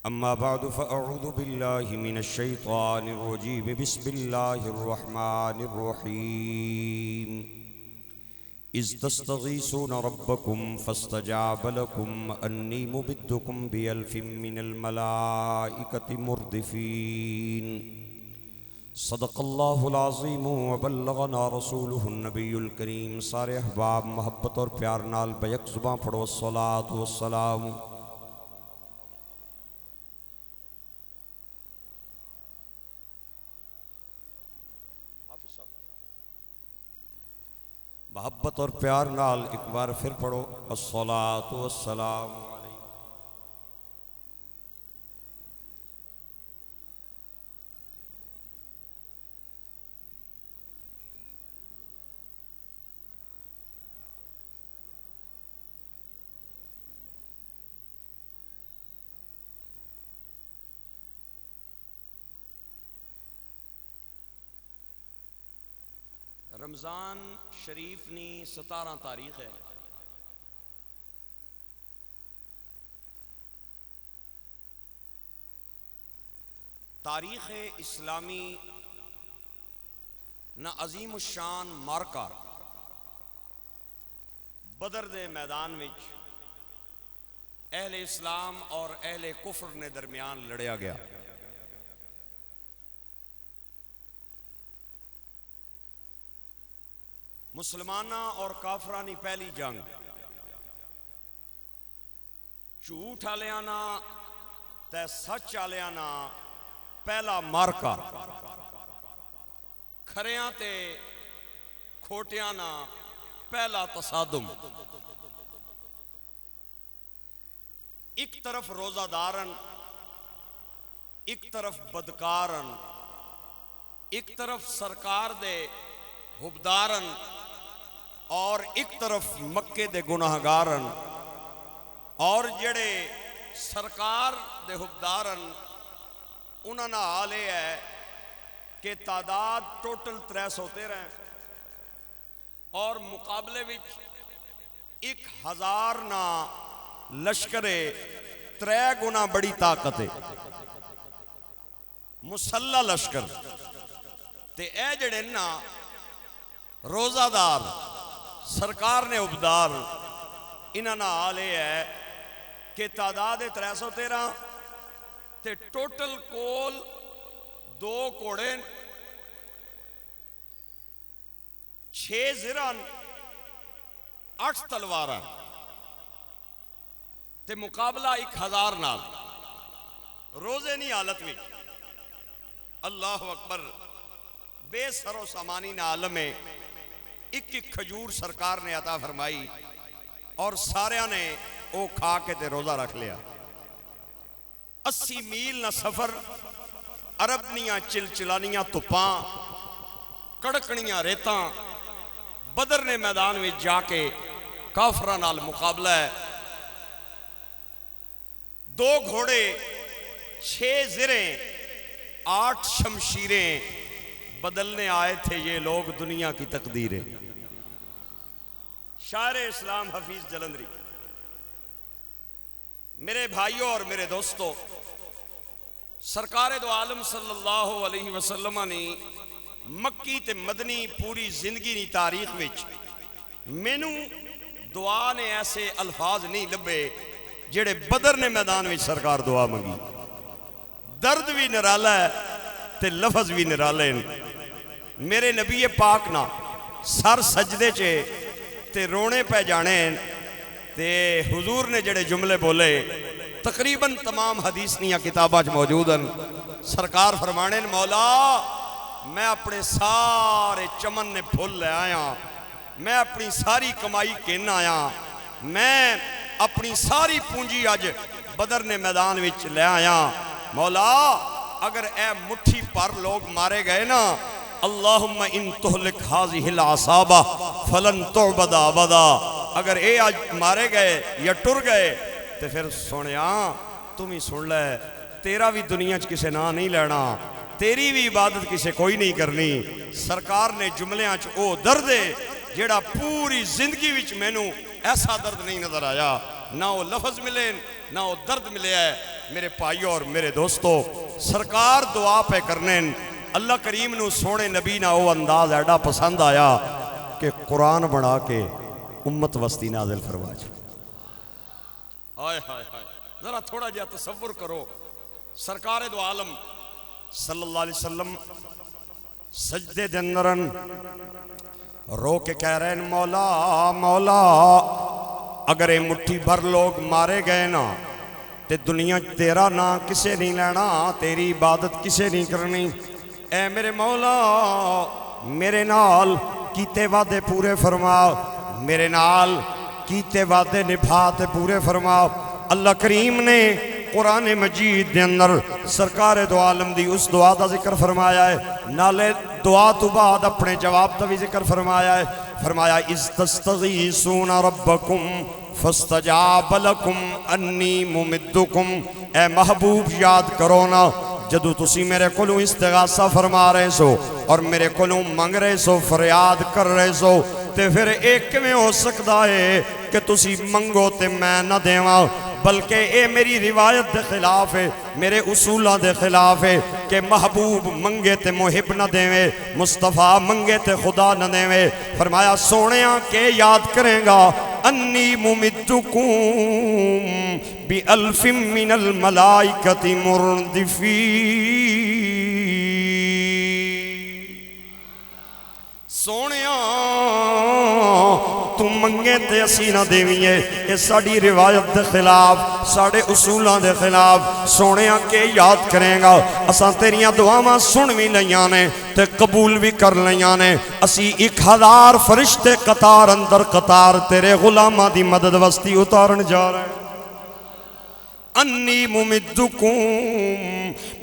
أما بعد فأعوذ بالله من الشيطان الرجيم بسم الله الرحمن الرحيم إذ تستغيثون ربكم فاستجاب لكم أني ممدكم بألف من الملائكة مردفين صدق الله العظيم وبلغنا رسوله النبي الكريم. سارے احباب محبت اور پیار نال بیک زباں پڑھو الصلاۃ والسلام. محبت اور پیار نال ایک بار پھر پڑھو الصلاۃ والسلام. رمضان شریف نی 17 تاریخ ہے. تاریخ اسلامی نہ عظیم الشان مارکا بدر دے میدان وچ اہل اسلام اور اہل کفر نے درمیان لڑیا گیا. مسلمانہ اور کافرانی پہلی جنگ، جھوٹ آلیاں نا تے سچ آلیاں نا پہلا مارکا، کھریاں تے کھوٹیاں نا پہلا تصادم. ایک طرف روزہ دارن، ایک طرف بدکارن، ایک طرف سرکار دے حبدارن اور ایک طرف مکے دے گناہگارن. اور جڑے سرکار دے حبدارن انہاں نا حال یہ ہے کہ تعداد ٹوٹل 313 ہیں اور مقابلے وچ 1000 نا لشکرے 3 گنا بڑی طاقت ہے، مسلح لشکر. تے اے جڑے نا روزہ دار سرکار نے عبدار انہاں نا حال یہ ہے کہ تعداد 313 تے ٹوٹل کول 2 گھوڑے 6 زران 8 تلواراں تے مقابلہ 1000 نال. روزے نہیں حالت میں اللہ اکبر بے سر و سامانی نا عالم میں ایک کھجور سرکار نے عطا فرمائی اور سارے نے او کھا کے تے روزہ رکھ لیا. 80 میل نہ سفر، عربنیاں چلچلانیاں تپاں، کڑکنیاں ریتاں، بدر نے میدان میں جا کے کافراں نال مقابلہ ہے. 2 گھوڑے 6 زریں 8 شمشیریں بدلنے آئے تھے یہ لوگ دنیا کی تقدیریں. شاعر اسلام حفیظ جلندری. میرے بھائیوں اور میرے دوستو، سرکار دو عالم صلی اللہ علیہ وسلم نے مکی تے مدنی پوری زندگی نی تاریخ وچ مینوں دعا نے ایسے الفاظ نہیں لبے جڑے بدر نے میدان وچ سرکار دعا منگی. درد بھی نرالا ہے تے لفظ بھی نرالے ہیں. میرے نبی پاک نا سر سجدے چے تے رونے پہ جانے ہیں تے حضور نے جڑے جملے بولے تقریباً تمام حدیث نیا کتاباں موجود ہیں. سرکار فرمانے مولا میں اپنے سارے چمن نے پھول لے آیا، میں اپنی ساری کمائی کن آیا، میں اپنی ساری پونجی آج بدر نے میدان وچ لے آیا. مولا اگر اے مٹھی پر لوگ مارے گئے نا، اللہم ان تہلک حاضی العصابہ فلن تعبد ابدا، اگر اے آج مارے گئے یا ٹر گئے تو پھر سنیاں تم ہی سن لے، تیرا بھی دنیا چ کسے نہ نہیں لینا، تیری بھی عبادت کسے کوئی نہیں کرنی. سرکار نے جملیاں چ او درد ہے جیڑا پوری زندگی وچ مینوں ایسا درد نہیں نظر آیا، نہ وہ لفظ ملے نہ وہ درد ملے ہے. میرے بھائیو اور میرے دوستو سرکار دعا پہ کرنے اللہ کریم نو سونے نبی نہ وہ انداز ایڈا پسند آیا کہ قرآن بنا کے امت وسطی نازل فرما جو آئے ہائے ہائے ذرا تھوڑا جا تصور کرو سرکار دو عالم صلی اللہ علیہ وسلم سجدے دندرن رو کے کہہ رہے ہیں مولا مولا اگر اے مٹھی بھر لوگ مارے گئے نا تے دنیا تیرا نا کسے نہیں لینا تیری عبادت کسے نہیں کرنی اے میرے مولا میرے نال کیتے وعدے پورے فرما میرے نال کیتے وعدے نبھاتے پورے فرما اللہ کریم نے قرآن مجید دے اندر سرکار دو عالم دی اس دعا دا ذکر فرمایا ہے نالے دعا تو بعد اپنے جواب دا بھی ذکر فرمایا ہے فرمایا اِذْ تَسْتَغِيثُونَ رَبَّكُمْ فَاسْتَجَابَ لَكُمْ أَنِّي مُمِدُّكُمْ اے محبوب یاد کرو نا جدو تسی میرے کولوں استغاثہ فرما رہے سو اور میرے کولوں منگ رہے سو فریاد کر رہے سو تے پھر ایک میں ہو سکتا ہے کہ تسی منگو تے میں نہ دیواں بلکہ اے میری روایت دے خلاف ہے میرے اصولہ دے خلاف ہے کہ محبوب منگے تے محب نہ دیوے مصطفیٰ منگے تے خدا نہ دیوے فرمایا سونیاں کے یاد کریں گا انی ممدکم بِأَلْفٍ مِّنَ الْمَلَائِكَةِ مُرْدِفِينَ سونیاں تم منگے تے اسی نہ دیویے یہ ساڑی روایت دے خلاف ساڑے اصولان دے خلاف سونیاں کے یاد کریں گا اساں تیریاں دعاواں سن بھی لیانے تے قبول بھی کر لیانے اسی 1000 فرشتے قطار اندر قطار تیرے غلامہ دی مدد وستی اتارن جا رہے ہیں انی ممدکم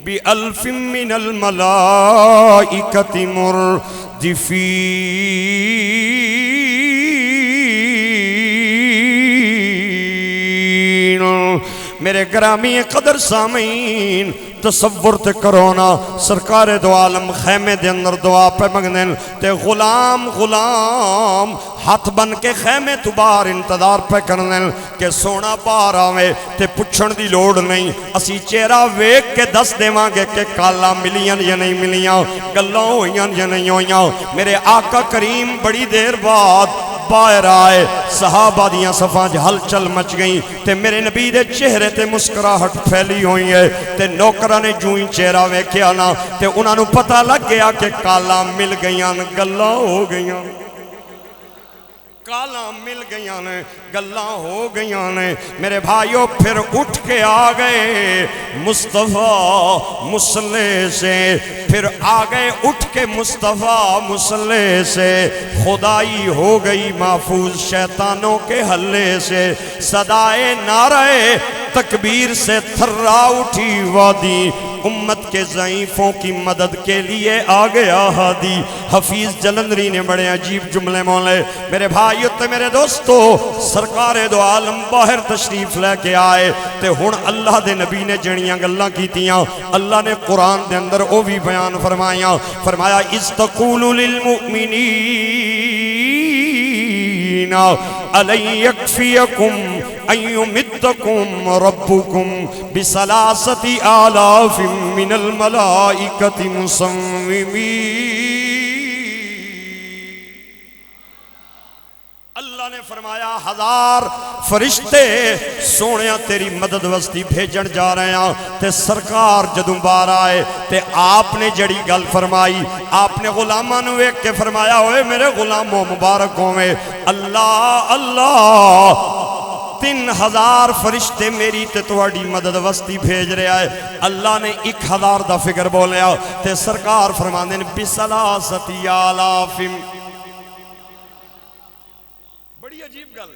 بِأَلْفٍ مِّنَ الْمَلَائِكَةِ مُرْدِفِينَ میرے گرامی قدر سامعین تصور تے کرونا سرکار دو عالم خیمے دے اندر دعا پہ مگنن تے غلام غلام ہاتھ بن کے خیمے تو باہر انتظار پہ کرنن کہ سونا باہر آوے تے پچھن دی لوڑ نہیں اسی چہرہ ویک کے دس دے مانگے کہ کالا ملیاں یا نہیں ملیاں گلوں ہویاں یا نہیں ہویاں میرے آقا کریم بڑی دیر بعد باہر آئے صحابہ دیاں صفاں ہل چل مچ گئیں تے میرے نبی دے چہرے تے مسکراہٹ پھیلی ہوئی ہے تے نوکرہ نے جوئیں چہرہ ویکھیا نا تے انہاں نو پتہ لگ گیا کہ کالا مل گئیاں گلاں ہو گئیاں کالا مل گئیاں نے گلاں ہو گئیاں نے میرے بھائیوں پھر اٹھ کے آگئے مصطفیٰ مصلح سے پھر آگئے اٹھ کے مصطفیٰ مصلح سے خدائی ہو گئی محفوظ شیطانوں کے حلے سے صدائے نعرہ تکبیر سے تھرا اٹھی وادی امت کے ضعیفوں کی مدد کے لیے آگیا ہادی حفیظ جلندری نے بڑے عجیب جملے مولے میرے بھائیو تے میرے دوستو سرکار دو عالم باہر تشریف لے کے آئے تے ہن اللہ دے نبی نے جڑیاں گلاں کیتیاں اللہ نے قرآن دے اندر او بھی بیان فرمایا فرمایا اِذْ تَقُولُ لِلْمُؤْمِنِينَ أَلَنْ يَكْفِيَكُمْ أَن يُمِدَّكُمْ رَبُّكُمْ بِثَلَاثَةِ آلَافٍ مِّنَ الْمَلَائِكَةِ مُصَوِّمِينَ اللہ نے فرمایا 1000 فرشتے سونیاں تیری مدد وستی بھیجن جا رہے ہیں تے سرکار جدوں باہر آئے تے آپ نے جڑی گل فرمائی آپ نے غلاماں نو ایک کے فرمایا ہوئے میرے غلاموں مبارک ہوئے اللہ اللہ 3000 فرشتے میری تے تواڈی مدد وستی بھیج رہا ہے اللہ نے 1000 دا فکر بولیا تے سرکار فرماندے نے بِثَلَاثَةِ آلَافٍ بڑی عجیب گل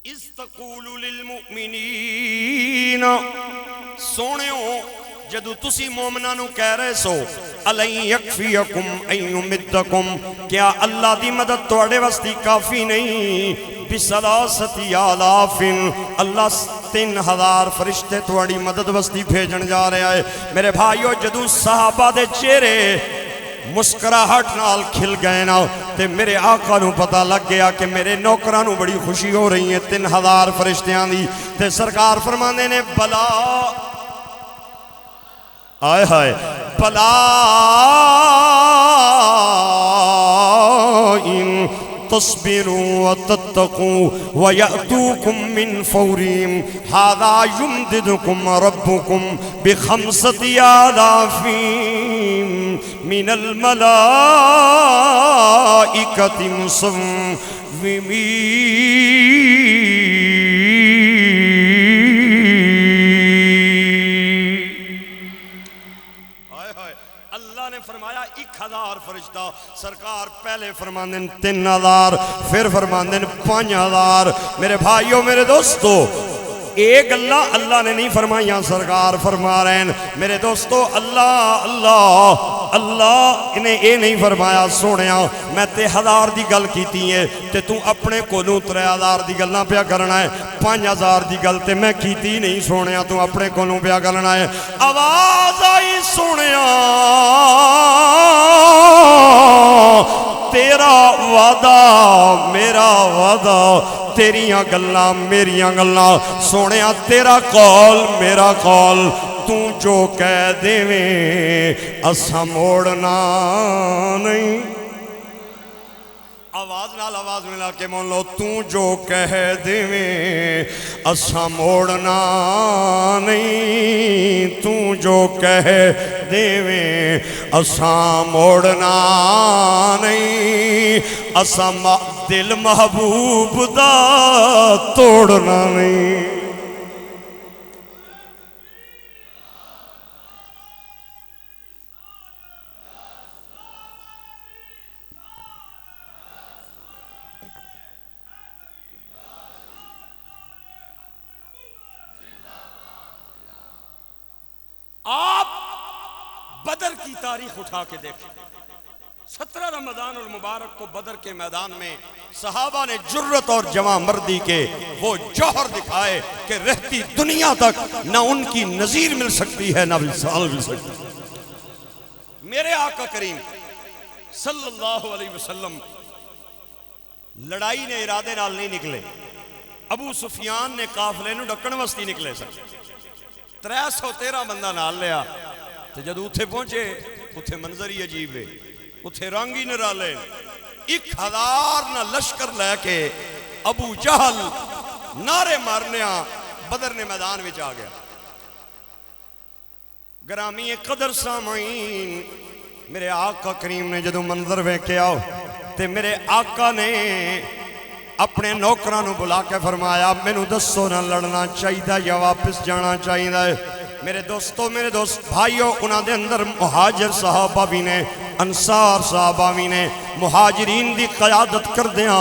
اِذْ تَقُولُ لِلْمُؤْمِنِينَ سونیوں جدو تسی مومنہ نو کہہ رہے سو أَلَنْ يَكْفِيَكُمْ أَن يُمِدَّكُمْ کیا اللہ دی مدد توڑے وستی کافی نہیں بِثَلَاثَةِ آلَافٍ اللہ 3000 فرشتے توڑی مدد وستی بھیجن جا رہے آئے میرے بھائیو جدو صحابہ دے چہرے مسکراہٹ نال کھل گئے نا تے میرے آقا نو پتہ لگ گیا کہ میرے نوکراں نو بڑی خوشی ہو رہی ہے 3000 فرشتیاں دی تے سرکار فرماندے نے بلا آئے ہائے بلا ان تصبروا وتتقوا ويأتوكم من فورهم هذا يمددكم ربكم ب5,000 من الملائكة مسومين فرمایا 1000 فرشتہ سرکار پہلے فرماندن 3000 پھر فرماندن 5000 میرے بھائیوں میرے دوستو ایک اللہ نے نہیں فرمائیاں سرکار فرما رہے ہیں میرے دوستو اللہ انہیں اے نہیں فرمایا سونیا میں 1000 دی گل کیتی ہے تے تو اپنے کولوں 3000 دی گلاں پیا کرنا ہے 5000 دی گل تے میں کیتی نہیں سونیا تو اپنے کولوں پیا کرنا ہے آواز آئی سونیا تیرا وعدہ میرا وعدہ تیریاں گلاں میریاں گلاں سونیا تیرا قول میرا قول تو جو کہہ دیویں اساں موڑنا نہیں آواز نال آواز ملا کے مون لو تو جو کہہ دیویں اساں موڑنا نہیں تو جو کہہ دیویں اساں موڑنا نہیں اساں دل محبوب دا توڑنا نہیں آپ بدر کی تاریخ اٹھا کے دیکھیں 17 رمضان المبارک کو بدر کے میدان میں صحابہ نے جرت اور جواں مردی کے وہ جوہر دکھائے کہ رہتی دنیا تک نہ ان کی نظیر مل سکتی ہے نہ مثال مل سکتی ہے میرے آقا کریم صلی اللہ علیہ وسلم لڑائی نے ارادے نال نہیں نکلے ابو سفیان نے قافلے نو ڈکن واسطے نکلے سن 313 بندہ نال لیا تو جد اتھے پہنچے اتھے منظر ہی عجیب ہے اتھے رنگ ہی نرالے 1000 نہ لشکر لے کے ابو جہل نعرے مارنیا بدر نے میدان وچ آ گیا گرامی قدر سامعین میرے آقا کریم نے جدو منظر ویکھیا تے میرے آقا نے اپنے نوکرانو بلا کے فرمایا مینوں دسو نہ لڑنا چاہیے یا واپس جانا چاہیے میرے دوست بھائیو انہاں دے اندر مہاجر صحابہ بھی نے انصار صحابہ بھی نے مہاجرین دی قیادت کر دیاں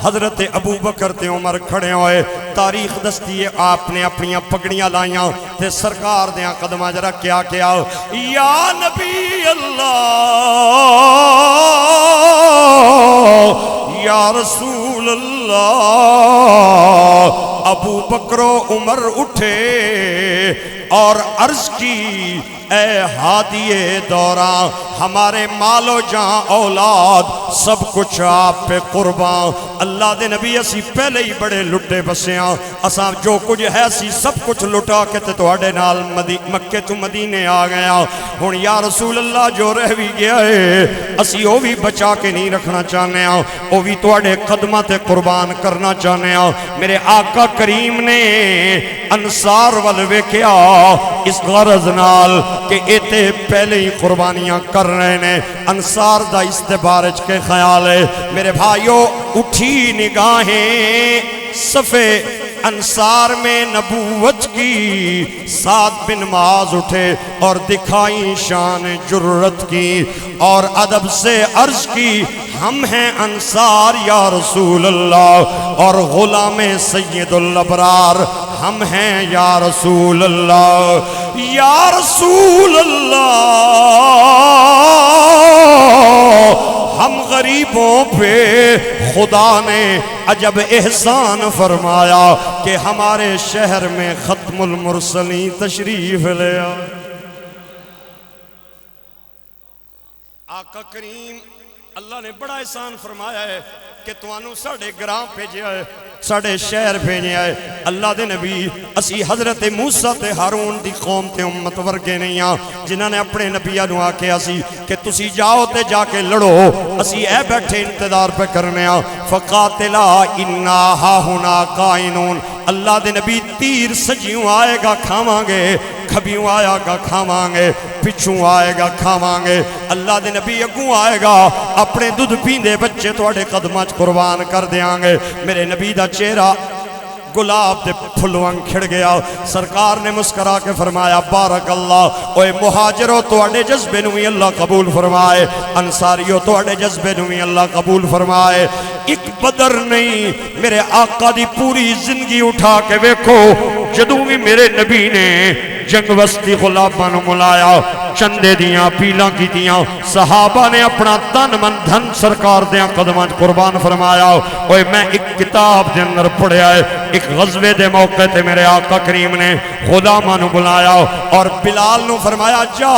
حضرت ابو بکر تے عمر کھڑے ہوئے تاریخ دستی ہے آپ نے اپنیاں پگڑیاں لائیاں تے سرکار دیاں قدمہ جرہ کیا یا نبی اللہ یا رسول اللہ ابو بکر و عمر اٹھے اور عرض کی اے ہادی دوراں ہمارے مال و جان اولاد سب کچھ آپ پہ قربان اللہ دے نبی اسی پہلے ہی بڑے لٹے بسیاں اساں جو کچھ ہے سی سب کچھ لٹا کے تے تواڈے نال مکے تو مدینے آ گیا ہن یا رسول اللہ جو رہ بھی گیا ہے اسی او بھی بچا کے نہیں رکھنا چاہنے ہاں او بھی تواڈے قدماں تے قربان کرنا چاہنے ہاں میرے آقا کریم نے انصار ول ویکھیا اس غرض نال کہ ایتے پہلے ہی قربانیاں کر رہے ہیں انصار دا استبارج کے خیال ہے میرے بھائیو اٹھی نگاہیں صفے انصار میں نبوت کی سعد بن معاذ اٹھے اور دکھائی شان جرت کی اور ادب سے عرض کی ہم ہیں انصار یا رسول اللہ اور غلام سید الابرار ہم ہیں یا رسول اللہ یا رسول اللہ ہم غریبوں پہ خدا نے عجب احسان فرمایا کہ ہمارے شہر میں ختم المرسلین تشریف لیا آقا کریم اللہ نے بڑا احسان فرمایا ہے کہ توانوں ساڑھے گرام بھیجیا ہے، ساڑھے شہر بھیجیا ہے۔ اللہ دے نبی اسی حضرت موسیٰ تے ہارون دی قوم تے امت ورگے نہیں ہاں جنہاں نے اپنے نبیہ نو آکے اسی کہ تسی جاؤ تے جا کے لڑو، اسی اے بیٹھے انتظار پہ کرنے ہاں۔ فقاتلا انا ہاہنا قائنون، اللہ دے نبی تیر سجیوں آئے گا کھاواں گے، کھبیوں آیا گا کھاواں گے، پچھوں آئے گا کھاواں گے۔ اللہ دے نبی اگوں آئے گا، اپنے دودھ پیندے بچے تواڈے قدماں وچ قربان کر دیاں گے۔ میرے نبی دا چہرہ گلاب دے پھلوان کھڑ گیا۔ سرکار نے مسکرا کے فرمایا بارک اللہ، اوے مہاجرو تواڈے جذبے نو اللہ قبول فرمائے، انصاریو تواڈے جذبے نو اللہ قبول فرمائے۔ ایک بدر نہیں، میرے آقا دی پوری زندگی اٹھا کے ویکھو، جدوں بھی میرے نبی نے جنگ وسطی غلاماں نو ملایا، چندے دیاں پیلاں کی دیاں، صحابہ نے اپنا تن من دھن سرکار دیاں قدماں قربان فرمایا۔ اوے میں ایک کتاب دے اندر پڑھیا ہے، ایک غزوے دے موقع تے میرے آقا کریم نے غلاماں نو بلایا اور بلال نو فرمایا جا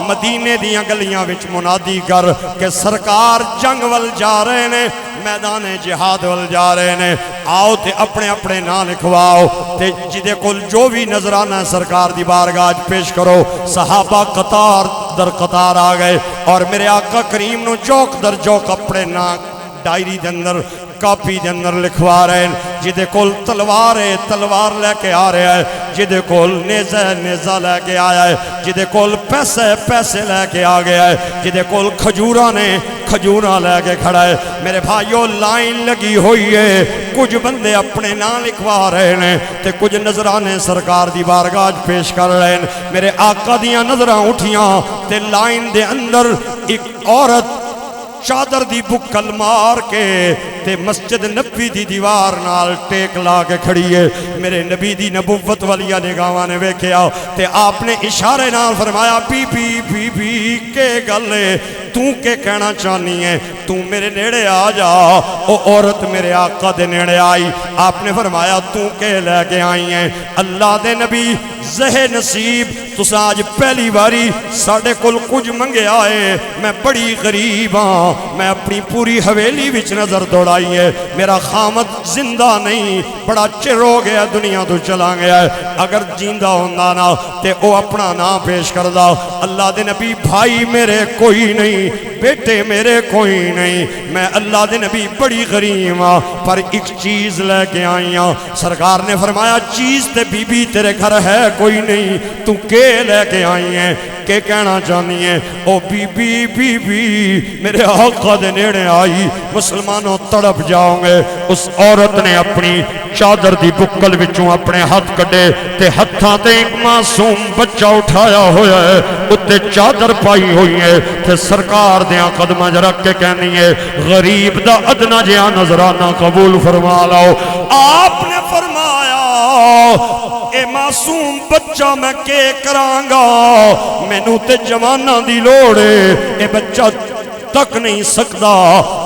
مدینے دیاں گلیاں وچ منادی کر کہ سرکار جنگ ول جا رہے نے، میدان جہاد ول جا رہے نے، آؤ تے اپنے اپنے نام لکھواؤ تے جدے کل جو بھی نظرانہ سرکار دی بارگاہ پیش کرو۔ صحابہ قطار در قطار آ گئے اور میرے آقا کریم نو چوک در چوک اپنے نام ڈائری دے اندر کاپی دے اندر لکھوا رہے ہیں۔ جدے کول تلوار ہے تلوار لے کے آ رہا ہے، جدے کول نیزہ ہے نیزہ لے کے آیا ہے، جدے کول پیسے پیسے لے کے آ گیا ہے، جدے کول کھجورہ نے کھجورہ لے کے کھڑا ہے۔ میرے بھائیو لائن لگی ہوئی ہے، کچھ بندے اپنے نام لکھوا رہے ہیں تے کچھ نظرانے سرکار دی بارگاہ پیش کر رہے ہیں۔ میرے آقا دیاں نظراں اٹھیاں تے لائن دے اندر ایک عورت چادر دی بکل مار کے تے مسجد نبی دی دیوار نال ٹیک لا کے کھڑی ہے۔ میرے نبی دی نبوت والیاں نگاہاں نے ویکھیا تے آپ نے اشارے نال فرمایا بی بی بی بی کے گل ہے، تو کے کہنا چاہنی ہے، تو میرے نیڑے آ جا۔ او عورت میرے آقا دے نیڑے آئی، آپ نے فرمایا تو کے لے کے آئی ہیں؟ اللہ دے نبی زہ نصیب تساں آج پہلی باری ساڑھے کل کچھ منگے آئے، میں بڑی غریب ہاں، میں اپنی پوری حویلی وچ نظر دوڑائی ہے، میرا خامد زندہ نہیں، بڑا چر ہو گیا دنیا تو چلا گیا ہے، اگر جیندہ ہوندہ نا تے او اپنا نام پیش کردہ۔ اللہ دے نبی بھائی میرے کوئی نہیں، بیٹے میرے کوئی نہیں، میں اللہ دے نبی بڑی غریب ہاں پر ایک چیز لے کے آئی ہاں۔ سرکار نے فرمایا چیز تے بی بی تیرے گھر ہے کوئی نہیں، تو کے لے کے آئی ہیں؟ کہ کہنا چاہنی ہے؟ او بی بی بی بی میرے آقا دے نیڑے آئی، مسلمانوں تڑپ جاؤں گے۔ اس عورت نے اپنی چادر دی بکل وچوں اپنے ہاتھ کڈے تے ہتھاں تے ایک معصوم بچہ اٹھایا ہویا ہے، اتے چادر پائی ہوئی ہے تے سرکار دیاں قدماں رکھ کے کہنی ہے غریب دا ادنا جہاں نظرانہ قبول فرما لاؤ۔ آپ نے فرمایا اے معصوم بچہ میں کے کرانگا، میں نو تے جوانہ دی لوڑے، اے بچہ تک نہیں سکدا،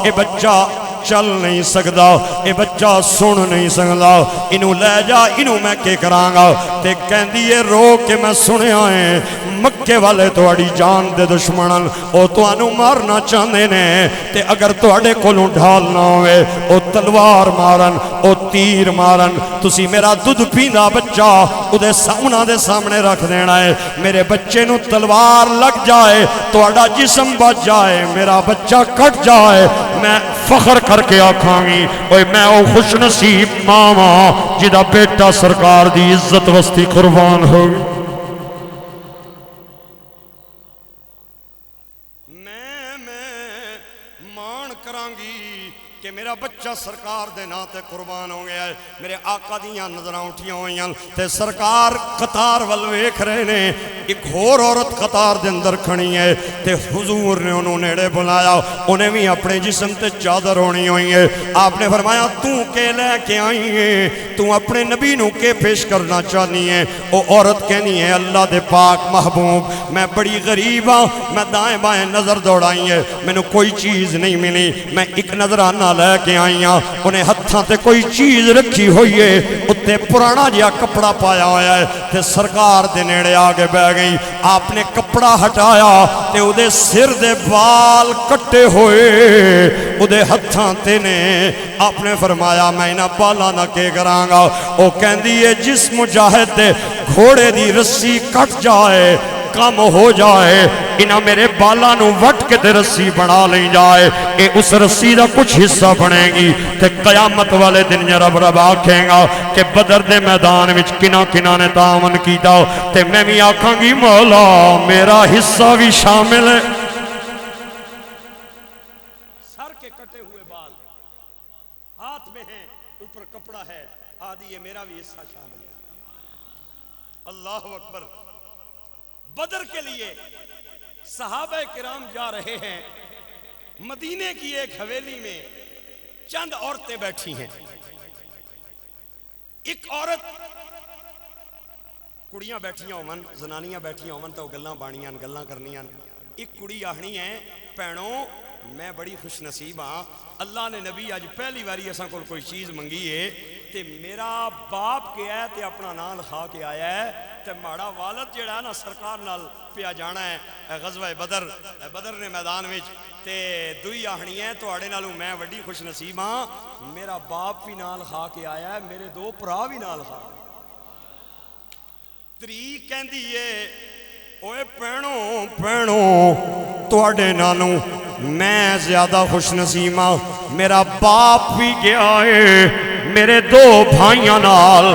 اے بچہ چل نہیں سکدا، اے بچہ سن نہیں سکدا، انہوں لے جا، انہوں میں کے کرانگا۔ تے کہندی ہے رو کے میں سنے آئے مکے والے توڑی جان دے دشمنن او تو انو مارنا چاہنے نے تے اگر توڑے کولوں ڈھال نہ ہوئے او تلوار مارن او تیر مارن، تسی میرا دودھ پیندا بچہ ادھے سامنا دے سامنے رکھ دینا ہے، میرے بچے نو تلوار لگ جائے توڑا جسم بچ جائے، میرا بچہ کٹ جائے، میں فخر کر کے آکھاں گی اوے میں او خوش نصیب ماما جدا بیٹا سرکار دی عزت وستی قربان ہو۔ کہ میرا بچہ سرکار دے ناتے قربان ہو گیا ہے۔ میرے آقا دیاں نظریں اٹھیاں ہوئی ہیں تے سرکار قطار ول ویکھ رہے نے، ایک اور عورت قطار دے اندر کھڑی ہے تے حضور نے انہوں نیڑے بلایا، انہیں بھی اپنے جسم تے چادر ہونی ہوئی ہے۔ آپ نے فرمایا تو کے لے کے آئی ہے، تو اپنے نبی نو کے پیش کرنا چاہنی ہے؟ وہ عورت کہنی ہے اللہ دے پاک محبوب میں بڑی غریب ہاں، میں دائیں بائیں نظر دوڑائی ہے، میں نے کوئی چیز نہیں ملی، میں ایک نظرانہ لے کے آئیاں، انہیں ہتھاں تے کوئی چیز رکھی ہوئی ہے، اتے تے پرانا جہا کپڑا پایا ہوا ہے تے سرکار دے نیڑے آگے بہ گئی. آپ نے کپڑا ہٹایا تے او دے سر دے بال کٹے ہوئے او دے ہتھاں تے نے. آپ نے فرمایا میں انہاں بالاں نہ کے کراں گا. او کہندی ہے جس مجاہد دے گھوڑے دی رسی کٹ جائے کم ہو جائے انہاں میرے بالاں نو وٹ کے تے رسی بنا لئی جائے اے اس رسی دا کچھ حصہ بنے گی تے قیامت والے دن رب رب آکھیں گا کہ بدر دے میدان وچ کنا کنا نے تعاون کیتا تے میں بھی آکھاں گی مولا میرا حصہ بھی شامل ہے. سر کے کٹے ہوئے بال ہاتھ میں ہیں اوپر کپڑا ہے آدھی یہ میرا بھی حصہ شامل ہے. اللہ اکبر. بدر کے لیے صحابہ کرام جا رہے ہیں. مدینے کی ایک حویلی میں چند عورتیں بیٹھی ہیں. ایک عورت کڑیاں بیٹھیاں ہومن زنانیاں بیٹھیاں ہومن تو گلاں بانیاں گلاں کرنیاں. ایک کڑی آہنی ہے بھینوں میں بڑی خوش نصیب ہاں اللہ نے نبی اج پہلی باری اساں کول کوئی چیز منگی ہے تے میرا باپ گیا ہے تے اپنا نام لکھا کے آیا ہے تے ماڑا والد جڑا ہے نا سرکار نال پیا جانا ہے غزوہ بدر نے میدان وچ تے دوئی آہنی ہے تواڈے نالوں میں وڈی خوش نصیب ہاں میرا باپ بھی نام لکھا کے آیا ہے میرے دو بھرا بھی نام لکھا. تری کہندی ہے اوے پینوں تواڈے نالوں میں زیادہ خوش نصیب ہاں میرا باپ بھی گیا ہے میرے دو بھائیاں نال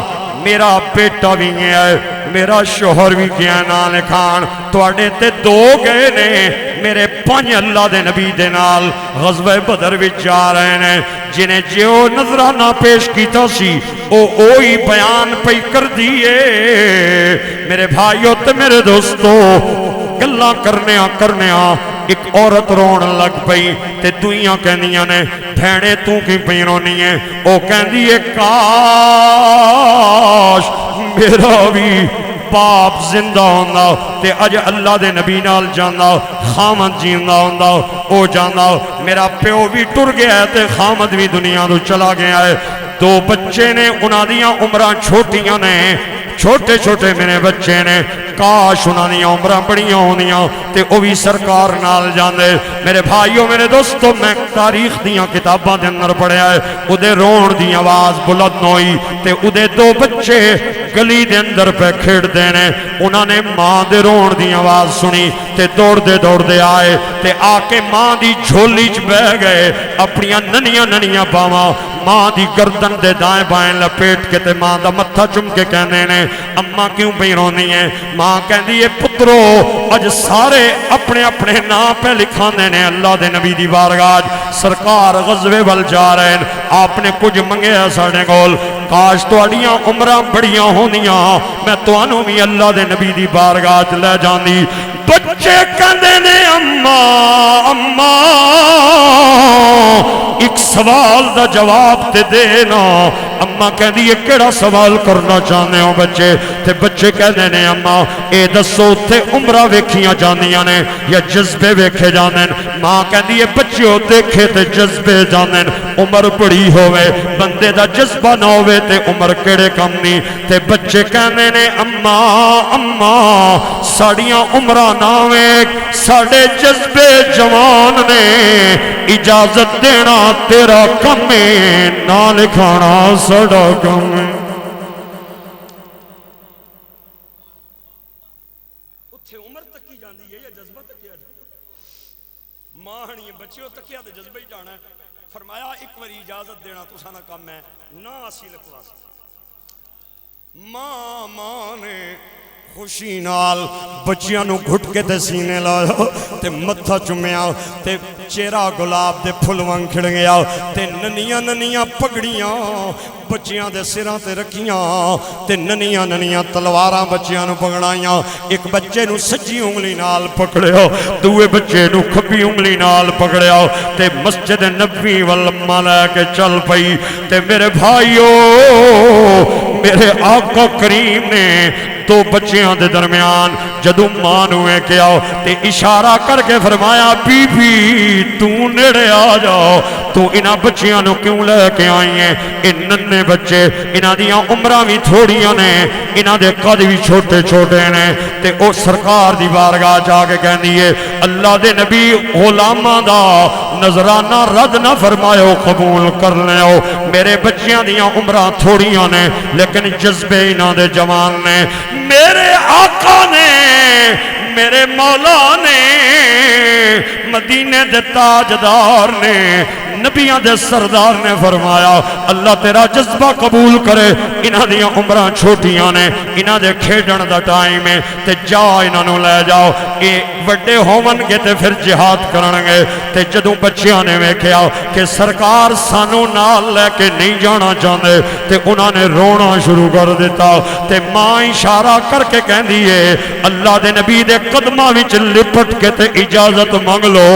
میرا بیٹا بھی گیا ہے میرا شوہر بھی گیا نام لکھان تواڈے تے دو گئے نے میرے 5 اللہ دے نبی دے نال غزوہ بدر وچ جا رہے ہیں جنہیں جو نظرانہ پیش کیتا سی اوہی بیان پئی کر دیئے. میرے بھائیو تے میرے دوستو گلاں کرنیاں ایک عورت رون لگ پئی تے دوئیاں کہندیاں نے بھیڑے تو کی پئی رونی ہے. او کہندی ہے کاش میرا بھی باپ زندہ ہوندا تے اج اللہ دے نبی نال جاندا خامد جیندا ہوندا او جاندا میرا پیو بھی ٹر گیا ہے تے خامد بھی دنیا تو چلا گیا ہے. 2 بچے نے انہاں دیاں عمراں چھوٹیاں نے چھوٹے چھوٹے میرے بچے نے کاش انہاں دیاں عمراں بڑیاں ہوندیاں تے او بھی سرکار نال جاندے. میرے بھائیو میرے دوستو میں تاریخ دیاں کتاباں دے اندر پڑھیا ہے او دے رون دی آواز بلند ہوئی تے او دے 2 بچے گلی دے اندر پہ کھیڑ دینے انہاں نے ماں دے رون دی آواز سنی تے دوڑ دے آئے تے آ کے ماں دی جھولی چ بہ گئے اپنیاں ننیاں باواں ماں دی گردن دے دائیں بائیں لپیٹ کے تے ماں دا متھا چم کے کہنے نے اماں کیوں پئی رونی ہے. ماں کہندی ہے پترو اج سارے اپنے اپنے نام پہ لکھاندے نے اللہ دے نبی دی بارگاہ سرکار غزوے ول جا رہے ہیں آپ نے کچھ منگیا ساڈے کول کاش تواڈیاں عمراں بڑیاں ہوندیاں میں تانوں بھی اللہ دے نبی دی بارگاہ چ لے جاندی. بچے کہندے نے اماں ایک سوال دا جواب تے دینا. اماں کہندی ہے کیڑا سوال کرنا چاہندے ہو بچے تے بچے کہندے نے اماں اے دسو تے عمرہ ویکھیاں جاندیاں نے یا جذبے ویکھے جاندے نے. ماں کہندی ہے بچیو دیکھے تے جذبے جاندے نے عمر بڑی ہوے بندے دا جذبہ نہ ہوے تے عمر کیڑے کم نہیں. تے بچے کہندے نے اماں ساڈیاں عمرہ نہ ویکھ ساڈے جذبے جوان نے اجازت دینا تیرا کم ہے نہ لکھانا ساڈا کم ہے. اتھے عمر تکی جاندی ہے یا جذبہ تکیا جاندی ماں ہنی بچیوں تکیا تے جذبہ ہی جانا ہے. فرمایا ایک واری اجازت دینا تساں نہ کم ہے نہ اسی لکھوا سکتے. ماں نے خوشی نال بچیاں نو گھٹ کے تے سینے لایا تے متھا چومیا تے چہرہ گلاب دے پھل وانگ کھڑ گیا تے ننیاں پگڑیاں بچیاں دے سراں تے رکھیاں تے ننیاں تلواراں بچیاں نو پکڑائیاں. ایک بچے نو سجی انگلی نال پکڑیا دوے بچے نو کھبی انگلی نال پکڑیا تے مسجد نبوی والما لے کے چل پئی. تے میرے بھائیو میرے آقا کریم نے دو بچیاں دے درمیان جدوں ماں نوں ویکھیا تے اشارہ کر کے فرمایا بی بی تو نیڑے آ جاؤ تو انہاں بچیاں نوں کیوں لے کے آئی ہیں اے ننے بچے انہاں دیاں عمراں بھی تھوڑیاں نے انہاں دے قد بھی چھوٹے چھوٹے نے تے او سرکار دی بارگاہ جا کے کہندی ہے اللہ دے نبی غلاماں دا نظرانہ رد نہ فرماؤ قبول کر لیو میرے بچیاں دیاں عمراں تھوڑیاں نے لیکن جذبے انہاں دے جوان نے میرے آقا نے میرے مولا نے مدینے دے تاجدار نے نبیاں دے سردار نے فرمایا اللہ تیرا جذبہ قبول کرے انہاں دیاں عمراں چھوٹیاں نے انہاں دے کھیڈن دا ٹائم ہے تے جا انہاں نوں لے جاؤ اے وڈے ہون گے تے پھر جہاد کرن گے تے جدوں بچیاں نے ویکھیا کہ سرکار سانوں نال لے کے نہیں جانا چاہندے تے انہاں نے رونا شروع کر دیتا تے ماں اشارہ کر کے کہندی ہے اللہ دے نبی دے قدماں وچ لپٹ کے تے اجازت مانگ لو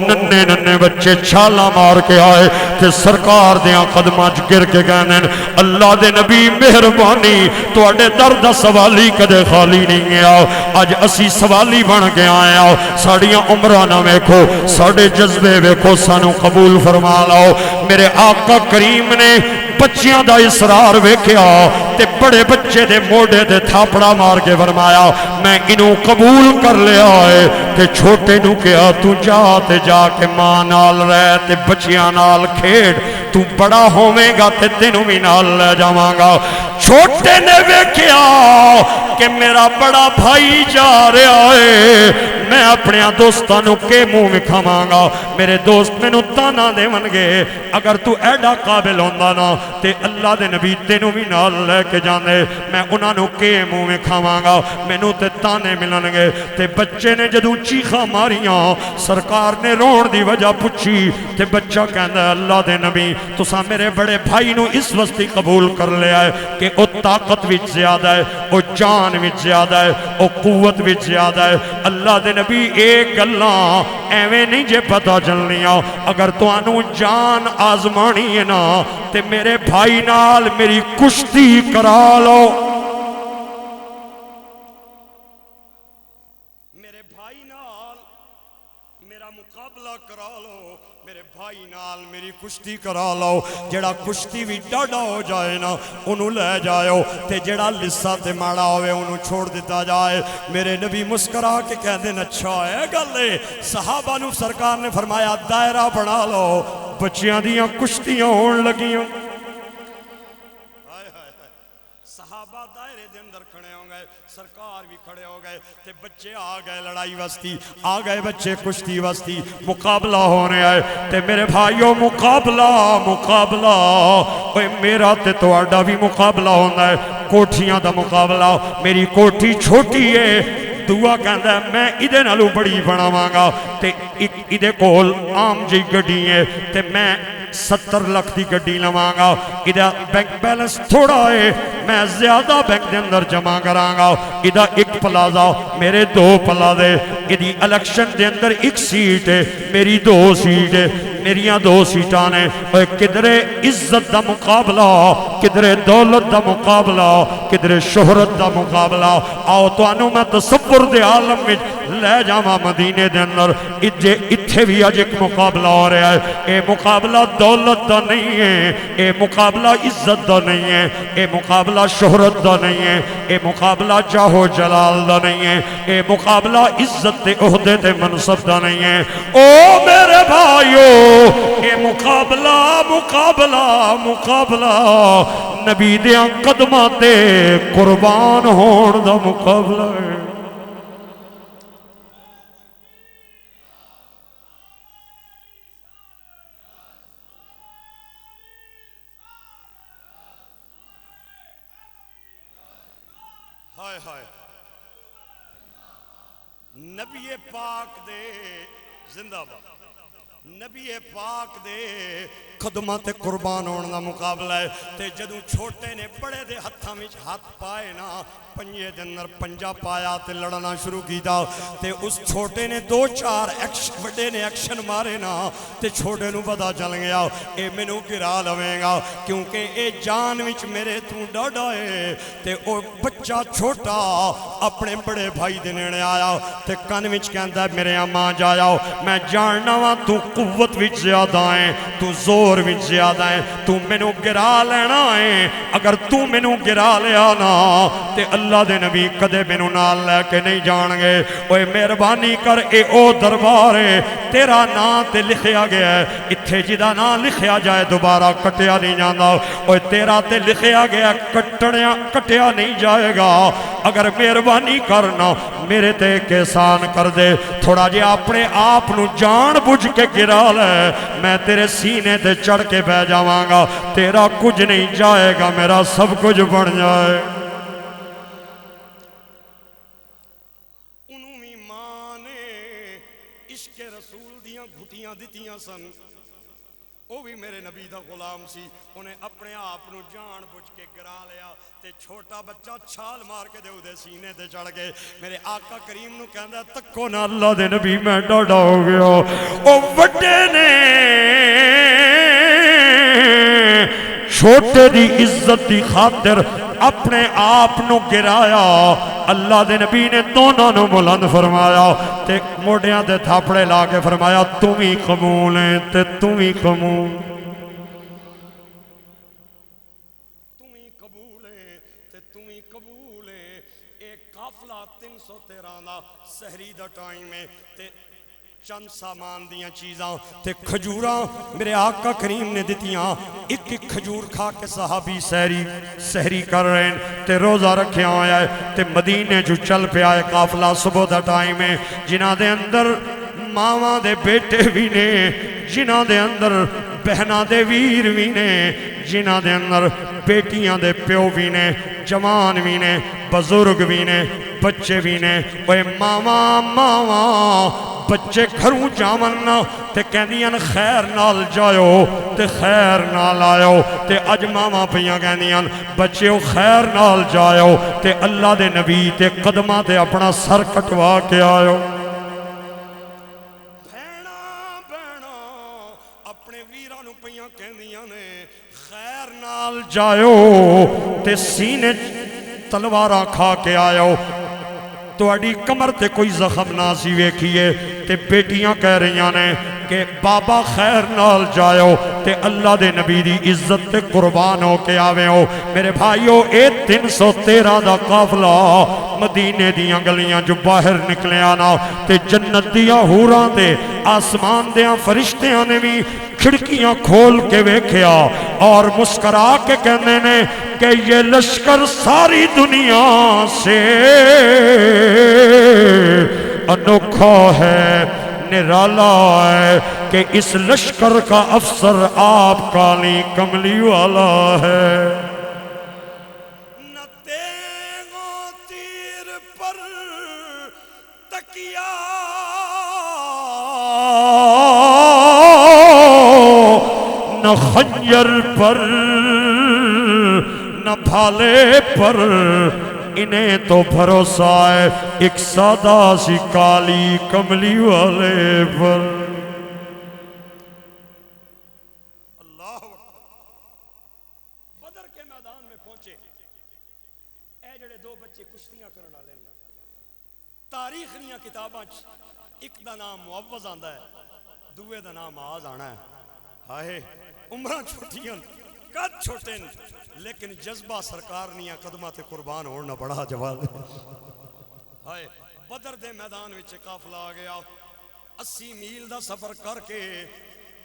ننے ننے بچے چھالا مار کے آئے تے سرکار دیاں قدماں چ گر کے کہنے اللہ دے نبی مہربانی تواڈے در دا سوالی کدے خالی نہیں گیا اج اسی سوالی بن کے آئے آؤ ساڑیاں عمرہ نہ ویکھو ساڑے جذبے ویکھو سانو قبول فرما لاؤ میرے آقا کریم نے بچیاں دا اصرار ویکھیا تے بڑے بچے دے موڑے دے تھاپڑا مار کے فرمایا میں انہوں قبول کر لیا ہے تے چھوٹے نو کیا تو جا کے ماں نال رہ تے بچیاں نال کھیڑ تو بڑا ہوویں گا تے تینوں بھی نال لے جاواں گا چھوٹے نے ویکھیا کہ میرا بڑا بھائی جا رہا ہے میں اپنے دوستانوں کے منہ وکھاواں گا میرے دوست مینوں تانا دیون گے اگر تو ایڈا قابل ہوندا نا تے اللہ دے نبی تینوں بھی نال لے کے جاندے میں انہاں نوں کے منہ وکھاواں گا مینوں تے تانے ملن گے تے بچے نے جدوں چیخاں ماریاں سرکار نے رون دی وجہ پوچھی تے بچہ کہندا اللہ دے نبی تساں میرے بڑے بھائی نوں اس واسطے قبول کر لیا ہے کہ او طاقت وچ زیادہ ہے او جان وچ زیادہ ہے او قوت وچ زیادہ ہے اللہ دے نبی ایک گلاں ایویں نہیں جے پتہ چلنیاں اگر تانوں جان آزمانی ہے نا تے میرے بھائی نال میری کشتی کرا لو میرے بھائی نال میرا مقابلہ کرا لو میرے بھائی نال میری کشتی کرا لو جڑا کشتی بھی ڈاڈا ہو جائے نا انہوں لے جائیو تے جڑا لسا تے ماڑا ہوئے انہوں چھوڑ دیتا جائے میرے نبی مسکرا کے کہہ دیں اچھا ہے گلے صحابہ نو سرکار نے فرمایا دائرہ بنا لو بچیاں دیاں کشتیاں ہون لگیاں صحابہ دائرے دے اندر کھڑے ہوں گئے سرکار بھی کھڑے ہو گئے تے بچے آ گئے لڑائی وستی آ گئے بچے کشتی وستی مقابلہ ہونے آئے تے میرے بھائیوں مقابلہ اوے میرا تے تواڈا بھی مقابلہ ہونا ہے کوٹھیاں دا مقابلہ میری کوٹھی چھوٹی ہے دعا کہندا ہے میں ادھے نالوں بڑی بناواں گا تے ادھے کول عام جی گڈی ہے تے میں 70 لاکھ دی گڈی لواں گا ادھا بینک بیلنس تھوڑا ہے میں زیادہ بینک دے اندر جمع کراں گا ادھا ایک پلازا میرے 2 پلازے ادھی الیکشن دے اندر ایک سیٹ ہے میری 2 سیٹ ہے میریاں 2 سیٹاں نے کدھرے عزت دا مقابلہ کدھرے دولت دا مقابلہ کدھرے شہرت دا مقابلہ آؤ تو انہوں میں تصور دے عالم میں لے جاواں مدینے دے اندر اتھے بھی آج ایک مقابلہ ہو رہا ہے اے مقابلہ دولت دا نہیں ہے اے مقابلہ عزت دا نہیں ہے اے مقابلہ شہرت دا نہیں ہے اے مقابلہ جاہو جلال دا نہیں ہے اے مقابلہ عزت تے عہدے تے منصب دا نہیں ہے او میرے بھائیو اے مقابلہ نبی دیاں قدماں تے قربان ہون دا مقابلہ ہے ہائے ہائے نبی پاک دے زندہ باد نبی پاک دے قدماں تے قربان ہونے دا مقابلہ ہے تے جدوں چھوٹے نے بڑے دے ہتھاں وچ ہاتھ پائے نا پنجے دے اندر پنجا پایا تے لڑنا شروع کیتا تے اس چھوٹے نے دو چار ایکشن بڑے نے ایکشن مارے نا تے چھوٹے نو پتہ چل گیا اے مینوں گرا لویں گا کیونکہ اے جان وچ میرے تو ڈاڈا ہے تے او بچہ چھوٹا اپنے بڑے بھائی دے نیڑے آیا تے کن وچ کہندا میرے ماں جایا میں جاننا وا تو قوت وچ زیادہ ہے تو زور وچ زیادہ ہے تو مینوں گرا لینا ہے اگر تو مینوں گرا لیا نا تے اللہ دے نبی کدے مینوں نال لے کے نہیں جان گے اوے مہربانی کر اے او دربار ہے تیرا نام تے لکھیا گیا ہے اتھے جدا نام لکھیا جائے دوبارہ کٹیا نہیں جاندا اوے تیرا تے لکھیا گیا کٹیا نہیں جائے گا اگر مہربانی کرنا میرے تے ایک احسان کر دے تھوڑا جے اپنے آپ نو جان بجھ کے گرا لے میں تیرے سینے تے چڑھ کے بہ جاواں گا تیرا کچھ نہیں جائے گا میرا سب کچھ بن جائے دتیاں سن وہ بھی میرے نبی دا غلام سی انہیں اپنے آپ نو جان بجھ کے گرا لیا تے چھوٹا بچہ چھال مار کے دے سینے تے چڑھ گئے میرے آقا کریم نو کہندا تکو نا اللہ دے نبی میں ڈاڈا ہو گیا او وڈے نے چھوٹے دی عزت دی خاطر اپنے آپ نو گرایا اللہ دے نبی نے دونوں نو بلند فرمایا تے موڑیاں دے تھاپڑے لا کے فرمایا تم ہی قبول ہیں تے تم ہی قبول تے تم ہی قبول ہیں ایک قافلہ 313 دا سحری دا ٹائم ہے تے چند سامان دیاں چیزاں تے کھجوراں میرے آقا کریم نے دتیاں ایک کھجور کھا کے صحابی سحری کر رہے ہیں تے روزہ رکھے آیا ہے تے مدینے جو چل پہ آئے قافلہ صبح دا ٹائم ہے جنہ دے اندر ماواں دے بیٹے بھی نے جنہ دے اندر بہناں دے ویر بھی نے جنہ دے اندر بیٹیاں دے پیو بھی نے جوان بھی نے بزرگ بھی نے بچے بھی نے اوے ماواں بچے گھروں جاونا تے کہندیاں خیر نال جاؤ تے خیر نال آؤ تے اج ماواں پیاں کہندیاں بچیو خیر نال جاؤ تے اللہ دے نبی تے قدماں تے اپنا سر کٹوا کے آؤ بہنا اپنے ویراں نو پیاں کہندیاں نے خیر نال جاؤ تے سینے تلواراں کھا کے آؤ تو اڈی کمر تے کوئی زخم نہ سی ویکھیے تے بیٹیاں کہہ رہی نے کہ بابا خیر نال جاؤ تے اللہ دے نبی دی عزت تے قربان ہو کے آوے ہو میرے بھائیو اے 313 دا قافلہ مدینے دیاں گلیاں جو باہر نکلے آنا تے جنت دیاں حوراں تے آسمان دیاں فرشتیاں نے بھی کھڑکیاں کھول کے ویکھیا اور مسکرا کے کہنے نے کہ یہ لشکر ساری دنیا سے انوکھا ہے نرالا ہے کہ اس لشکر کا افسر آپ کالی کملی والا ہے نہ تیغوں تیر پر تکیا نہ خنجر پر نہ بھالے پر انہیں تو بھروسہ ہے ایک سادہ سی کالی کملی والے پر اللہ بدر کے میدان میں پہنچے اے جڑے دو بچے کشتیاں کرنا لینا تاریخ نیاں کتاباں ایک دا نام معوض آندا ہے دوے دا نام آز آنا ہے ہائے عمرہ چھوٹیاں قد چھوٹے لیکن جذبہ سرکار نیاں قدمہ تے قربان ہونا بڑا جواب ہائے بدر دے میدان وچ قافلہ آ گیا 80 میل دا سفر کر کے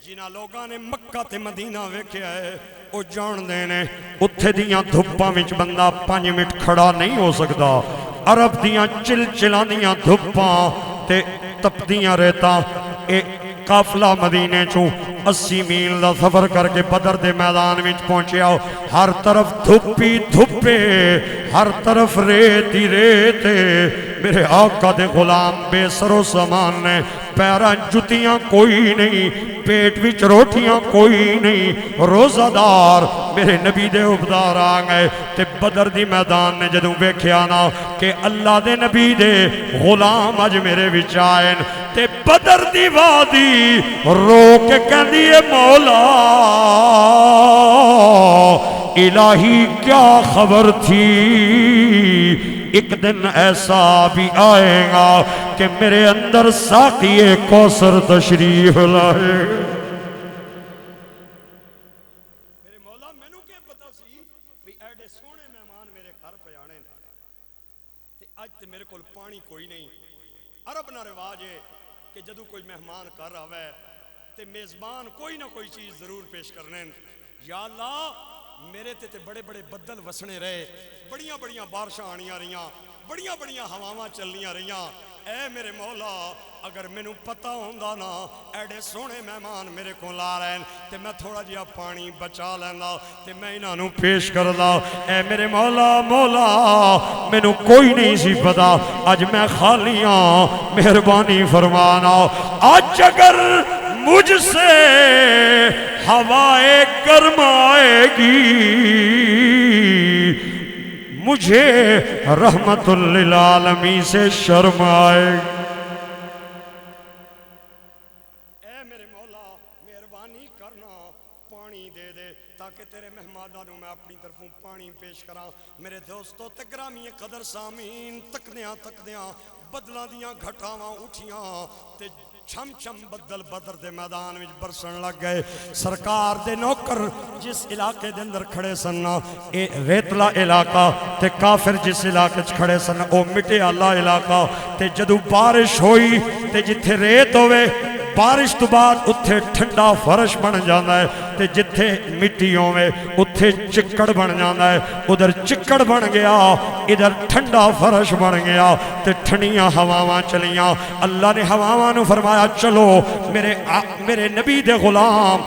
جنہ لوگاں نے مکہ تے مدینہ ویکھیا ہے او جان دے نے اوتھے دیاں دھپاں وچ بندہ 5 منٹ کھڑا نہیں ہو سکدا عرب دیاں چلچلاندیاں دھپاں تے تپدیاں ریتاں اے قافلہ مدینے چوں 80 میل دا سفر کر کے بدر دے میدان وچ پہنچیا ہر طرف دھپی دھپے ہر طرف ریت ہی ریت میرے آقا دے غلام بے سر و سامان نے پیراں جتیاں کوئی نہیں پیٹ وچ روٹیاں کوئی نہیں روزہ دار میرے نبی دے عبدار آ گئے تے بدر دی میدان نے جدوں ویکھیا نا کہ اللہ دے نبی دے غلام اج میرے وچ آئے تے بدر دی وادی رو کے کہندی اے مولا الہی کیا خبر تھی ایک دن ایسا بھی آئے گا کہ میرے اندر ساقی کوثر تشریف لائے میرے مولا مینوں کیا پتا سی بھی ایڈے سونے مہمان میرے گھر پہ آنے تے اج تے میرے کول پانی کوئی نہیں عرب نہ رواج ہے کہ جدو کوئی مہمان کر رہا ہے تے میزبان کوئی نہ کوئی چیز ضرور پیش کرنے یا اللہ میرے تے بڑے بڑے بدل وسنے رہے بڑیاں بڑیاں بارشاں آنیاں رہیاں بڑیاں بڑیاں ہواواں چلنیاں رہیاں اے میرے مولا اگر مینوں پتہ ہوندا نا ایڈے سونے مہمان میرے کو لا رہے ہیں تے میں تھوڑا جہا پانی بچا لینا تے میں انہاں نوں پیش کردا اے میرے مولا مولا مینوں کوئی نہیں سی پتا اج میں خالی ہاں مہربانی فرمانا اج اگر مجھ سے ہوائے گرم آئے گی مجھے رحمت للعالمین سے شرم آئے اے میرے مولا مہربانی کرنا پانی دے دے تاکہ تیرے مہمانوں میں اپنی طرفوں پانی پیش کراں میرے دوستو تے گرامی قدر سامین تکدیاں بدلاں دیاں گھٹاواں اٹھیاں تے چھم چھم بدل بدر دے میدان وچ برسن لگ گئے سرکار دے نوکر جس علاقے دے اندر کھڑے سن اے ریتلا علاقہ تے کافر جس علاقے وچ کھڑے سن او مٹے والا علاقہ تے جدوں بارش ہوئی تے جتھے ریت ہوئے بارش تو بعد اتھے ٹھنڈا فرش بن جانا ہے تے جتھے مٹی ہوئے اتھے چکڑ بن جانا ہے ادھر چکڑ بن گیا ادھر ٹھنڈا فرش بن گیا تے ٹھنڈیاں ہواواں چلیاں اللہ نے ہواواں نو فرمایا چلو میرے نبی دے غلام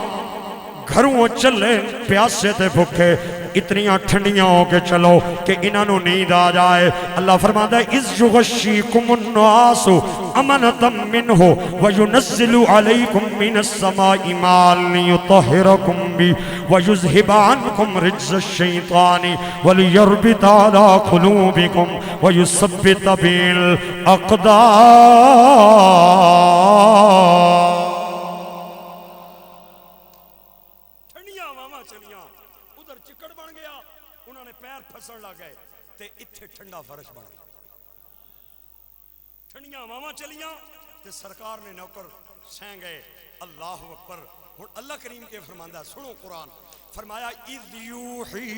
گھروں چلے پیاسے تے بھکھے اتنیاں ٹھنڈیاں ہو کے چلو کہ انہوں نیند آ جائے اللہ فرماتا ہے اِذْ يُغَشِّيكُمُ النُّعَاسُ أَمَنَةً مِّنْهُ وَيُنَزِّلُ عَلَيْكُم مِّنَ السَّمَاءِ مَاءً لِّيُطَهِّرَكُم بِهِ وَيُذْهِبَ عَنكُمْ رِجْزَ الشَّيْطَانِ وَلِيَرْبِطَ عَلَىٰ قُلُوبِكُمْ وَيُثَبِّتَ بِالْأَقْدَامِ ٹھنڈا فرش بن گیا ٹھنڈیاں ہواواں چلیاں تے سرکار نے نوکر سہ گئے اللہ اکبر ہن اللہ کریم کے فرماندا سنو قرآن فرمایا اذ یوحی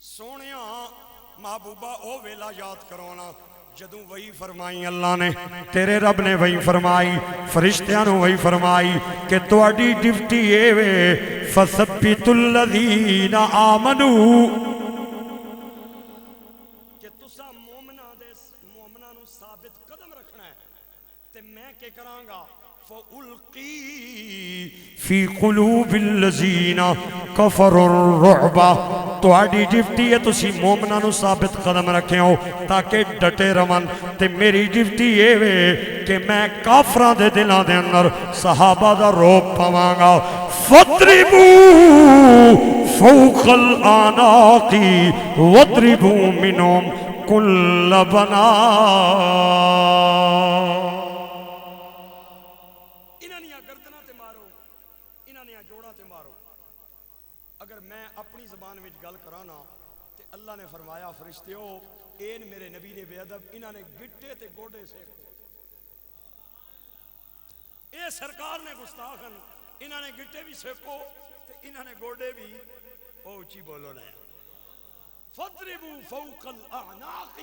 سونیا محبوبہ او ویلا یاد کرونا جدوں وہی فرمائی اللہ نے تیرے رب نے وہی فرمائی فرشتیاں نو وہی فرمائی کہ تواڈی ڈیوٹی اے وے فثبتوا الذین آمنوا کہ تساں مومناں نو ثابت قدم رکھنا ہے تے میں کہ کراں گا فَأُلْقِي فِي قُلُوبِ الَّذِينَ كَفَرُوا الرُّعْبَ تواڈی ڈیوٹی ہے تسی مومناں نو ثابت قدم رکھے ہو تاکہ ڈٹے رون تے میری ڈیوٹی یہ وے کہ میں کافراں دے دلاں دے اندر صحابہ دا روب پاواں گا فَاضْرِبُوا فَوْقَ الْأَعْنَاقِ وَاضْرِبُوا مِنْهُمْ كُلَّ بَنَانٍ اگر میں اپنی زبان میں گل کرانا تے اللہ نے فرمایا فرشتیو این میرے نبی نے بے ادب انہاں نے گٹے تے گوڑے سے اے سرکار نے گستاخن انہاں نے گٹے بھی سیکو تے انہاں نے گوڑے بھی او اچھی بولو نہ فَاضْرِبُوا فَوْقَ الْأَعْنَاقِ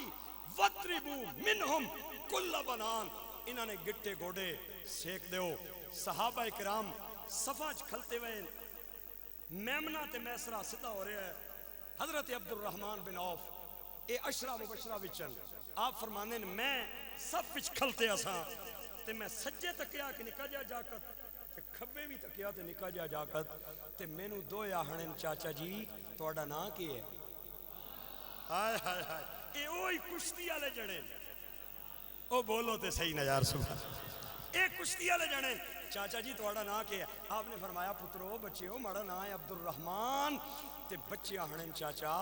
وَاضْرِبُوا مِنْهُمْ كُلَّ بَنَانٍ انہاں نے گٹے گوڑے سیک دیو صحابہ کرام صفاج کھلتے ہوئے میمنہ تے میسرہ سدھا ہو رہا ہے حضرت عبد الرحمن بن عوف اے عشرہ مبشرہ وچن آپ فرمانے میں سب وچ کھلتے اساں تے میں سجے تکیا کہ نکا جا جاکت تے کھبے بھی تکیا تے نکا جا جاکت تے مینوں دو آہن چاچا جی تہاڈا نام کی ہے؟ ہائے ہائے ہائے اے اوہی کشتی والے جڑے او بولو تے صحیح نہ یار سبحان اے کشتی والے جڑے چاچا جی تہاڈا نام کی ہے؟ آپ نے فرمایا پترو بچیو ماڑا نام ہے عبد الرحمان تے بچے آہن چاچا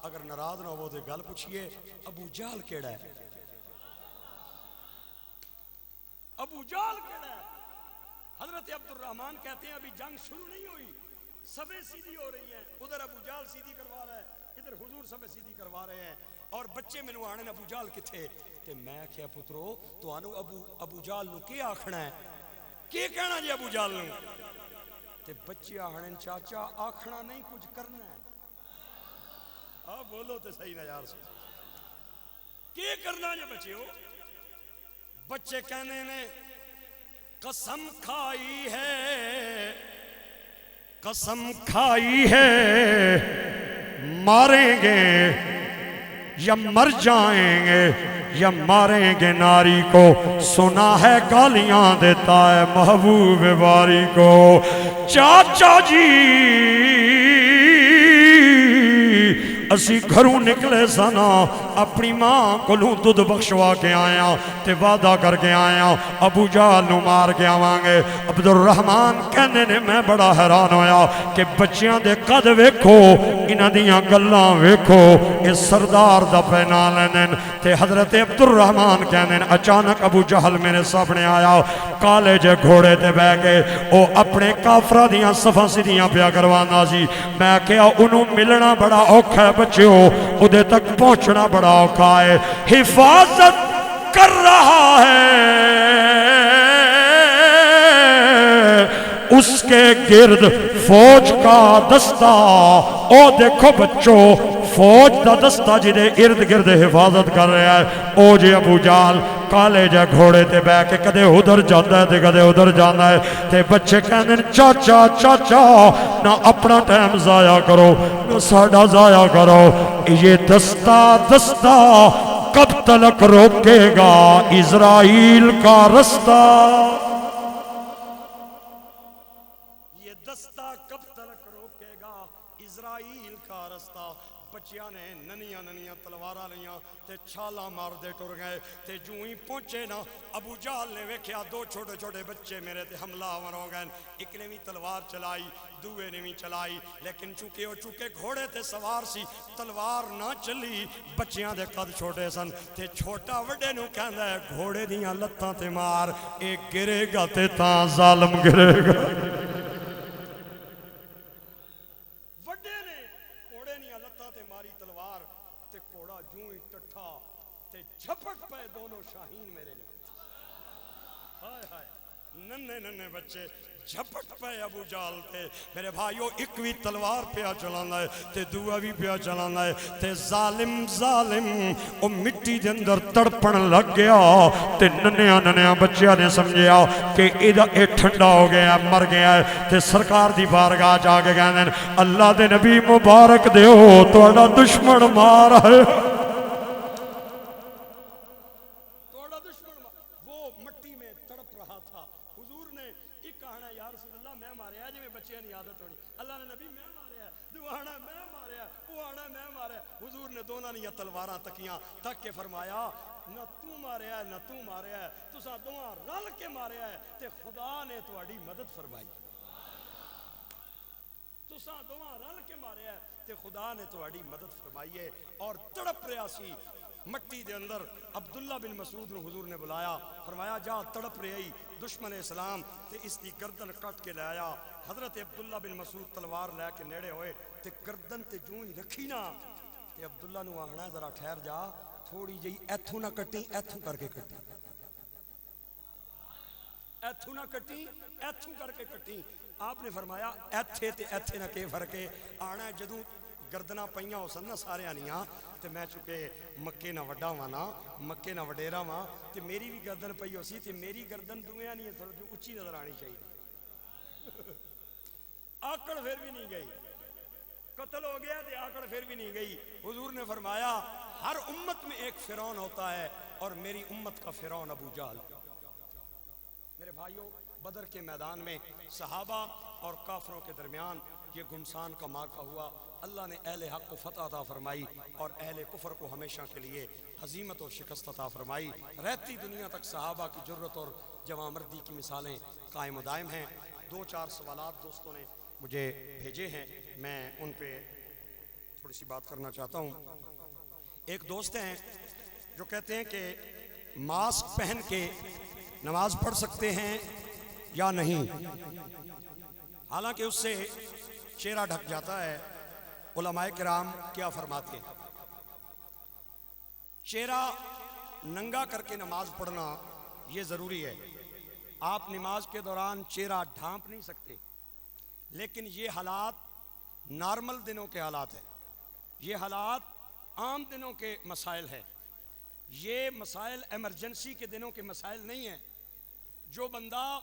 اگر ناراض نہ ہو تے گل پوچھئے ابو جہل کیڑا ہے؟ ابو جہل کیڑا ہے؟ حضرت عبد الرحمان کہتے ہیں ابھی جنگ شروع نہیں ہوئی، صفیں سیدھی ہو رہی ہیں، ادھر ابو جہل سیدھی کروا رہا ہے، ادھر حضور صفیں سیدھی کروا رہے ہیں، اور بچے مینوں آنے ابو جہل کتھے؟ تے میں کیا پترو تانوں ابو جہل نو کی آکھنا ہے؟ کی کہنا جی ابو جہل نو؟ تے بچے آہن چاچا آکھنا نہیں کچھ کرنا ہے۔ ہاں بولو تے صحیح نہ یار سن کی کرنا جی بچے ہو؟ بچے کہنے نے قسم کھائی ہے، قسم کھائی ہے ماریں گے یا مر جائیں گے یا ماریں گے ناری کو، سنا ہے گالیاں دیتا ہے محبوب باری کو۔ چاچا جی اسی گھروں نکلے سنا اپنی ماں کو دودھ بخشوا کے آیا تے وعدہ کر کے آیا ابو جہل نو مار کے آوانگے۔ عبد الرحمان کہنے نے میں بڑا حیران ہویا کہ بچیاں دے قد ویکھو انہاں دیاں گلاں ویکھو اس سردار دا پہنا لینن تے حضرت عبد الرحمان کہنے اچانک ابو جہل میرے سامنے آیا کالے جے گھوڑے تے بہ کے او اپنے کافرہ دیاں صفاں سیدھیاں پیا کروانا سی۔ میں کہا انہوں ملنا بڑا اوکھا ہے بچیو، ادھے تک پہنچنا بڑا اوکھا ہے، حفاظت کر رہا ہے اس کے گرد فوج کا دستہ۔ او دیکھو بچوں فوج دا دستہ جدے ارد گرد حفاظت کر رہا ہے۔ او جے ابو جہل کالے جے گھوڑے تے بہ کے کدے ادھر جاتا ہے تے کدے ادھر جانا ہے تے بچے کہنے چاچا چاچا نہ اپنا ٹائم ضائع کرو نہ ساڈا ضائع کرو، یہ دستہ کب تلک روکے گا اسرائیل کا رستہ؟ یہ دستہ کب تلک روکے گا اسرائیل کا رستہ؟ بچیاں نے ننیاں ننیاں تلواراں لیاں تے چھالا مار دے ٹر گئے تے جو ہی پہنچے نا ابو جہل نے ویکھیا دو چھوٹے چھوٹے بچے میرے تے حملہ آور ہو گئے، ایک نے بھی تلوار چلائی دوے نے بھی چلائی، لیکن چونکہ گھوڑے تے سوار سی تلوار نہ چلی، بچیاں دے قد چھوٹے سن تے چھوٹا وڈے نو کہندا ہے گھوڑے دیاں لتاں تے مار، اے گرے گا تے تاں ظالم گرے گا۔ جھپٹ پہ دونوں شاہین میرے نبی، ہائے ہائے ننے ننے بچے جھپٹ پہ ابو جہل تے میرے بھائیو ایک بھی تلوار پیا چلانا ہے تے دوہ بھی پیا چلانا ہے تے ظالم او مٹی دے اندر تڑپن لگ گیا تے ننیاں بچیاں نے سمجھیا کہ اے ٹھنڈا ہو گیا مر گیا ہے تے سرکار دی بارگاہ جا کے کہنے اللہ دے نبی مبارک دیو تہاڈا دشمن مار ہے۔ تلواراں تکیاں تک کے فرمایا نہ تو ماریا ہے نہ تو ماریا ہے، تسا دوہاں رل کے ماریا ہے تے خدا نے تہاڈی مدد فرمائی، تسا دوہاں رل کے ماریا ہے تے خدا نے تہاڈی مدد فرمائی ہے۔ اور تڑپ رہا سی مٹی دے اندر عبداللہ بن مسعود نو حضور نے بلایا، فرمایا جا تڑپ رہی دشمن اسلام تے اس دی گردن کٹ کے لے آیا۔ حضرت عبداللہ بن مسعود تلوار لے کے نیڑے ہوئے تے گردن تے جوں ہی رکھی نا تے عبداللہ نو آہنا ذرا ٹھہر جا تھوڑی جئی ایتھوں نہ کٹی ایتھوں کر کے کٹی، ایتھوں نہ کٹی ایتھوں کر کے کٹی۔ آپ نے فرمایا ایتھے تے ایتھے نہ کے فرقے آنا جدوں گردنہ پہیاں ہو سن نہ سارے آنیاں تے میں چکے مکے نہ وڈا وانا مکے نہ وڈیرا وہاں تے میری بھی گردن پہی ہو سی تے میری گردن دویاں نہیں ہے تھوڑا جو اچھی نظر آنی چاہیے، آکڑ پھر بھی نہیں گئی، قتل ہو گیا تے آکڑ پھر بھی نہیں گئی۔ حضور نے فرمایا ہر امت میں ایک فرعون ہوتا ہے اور میری امت کا فرعون ابو جہل۔ میرے بھائیوں بدر کے میدان میں صحابہ اور کافروں کے درمیان یہ گمسان کا معرکہ ہوا. اللہ نے اہل حق کو فتح عطا فرمائی اور اہل کفر کو ہمیشہ کے لیے ہزیمت اور شکست عطا فرمائی. رہتی دنیا تک صحابہ کی جرت اور جواں مردی کی مثالیں قائم و دائم ہیں. 2-4 سوالات دوستوں نے مجھے بھیجے ہیں، میں ان پہ تھوڑی سی بات کرنا چاہتا ہوں. ایک دوست ہیں جو کہتے ہیں کہ ماسک پہن کے نماز پڑھ سکتے ہیں یا نہیں، حالانکہ اس سے چہرہ ڈھک جاتا ہے. علماء کرام کیا فرماتے ہیں؟ چہرہ ننگا کر کے نماز پڑھنا یہ ضروری ہے. آپ نماز کے دوران چہرہ ڈھانپ نہیں سکتے، لیکن یہ حالات نارمل دنوں کے حالات ہیں، یہ حالات عام دنوں کے مسائل ہیں. یہ مسائل ایمرجنسی کے دنوں کے مسائل نہیں ہیں. جو بندہ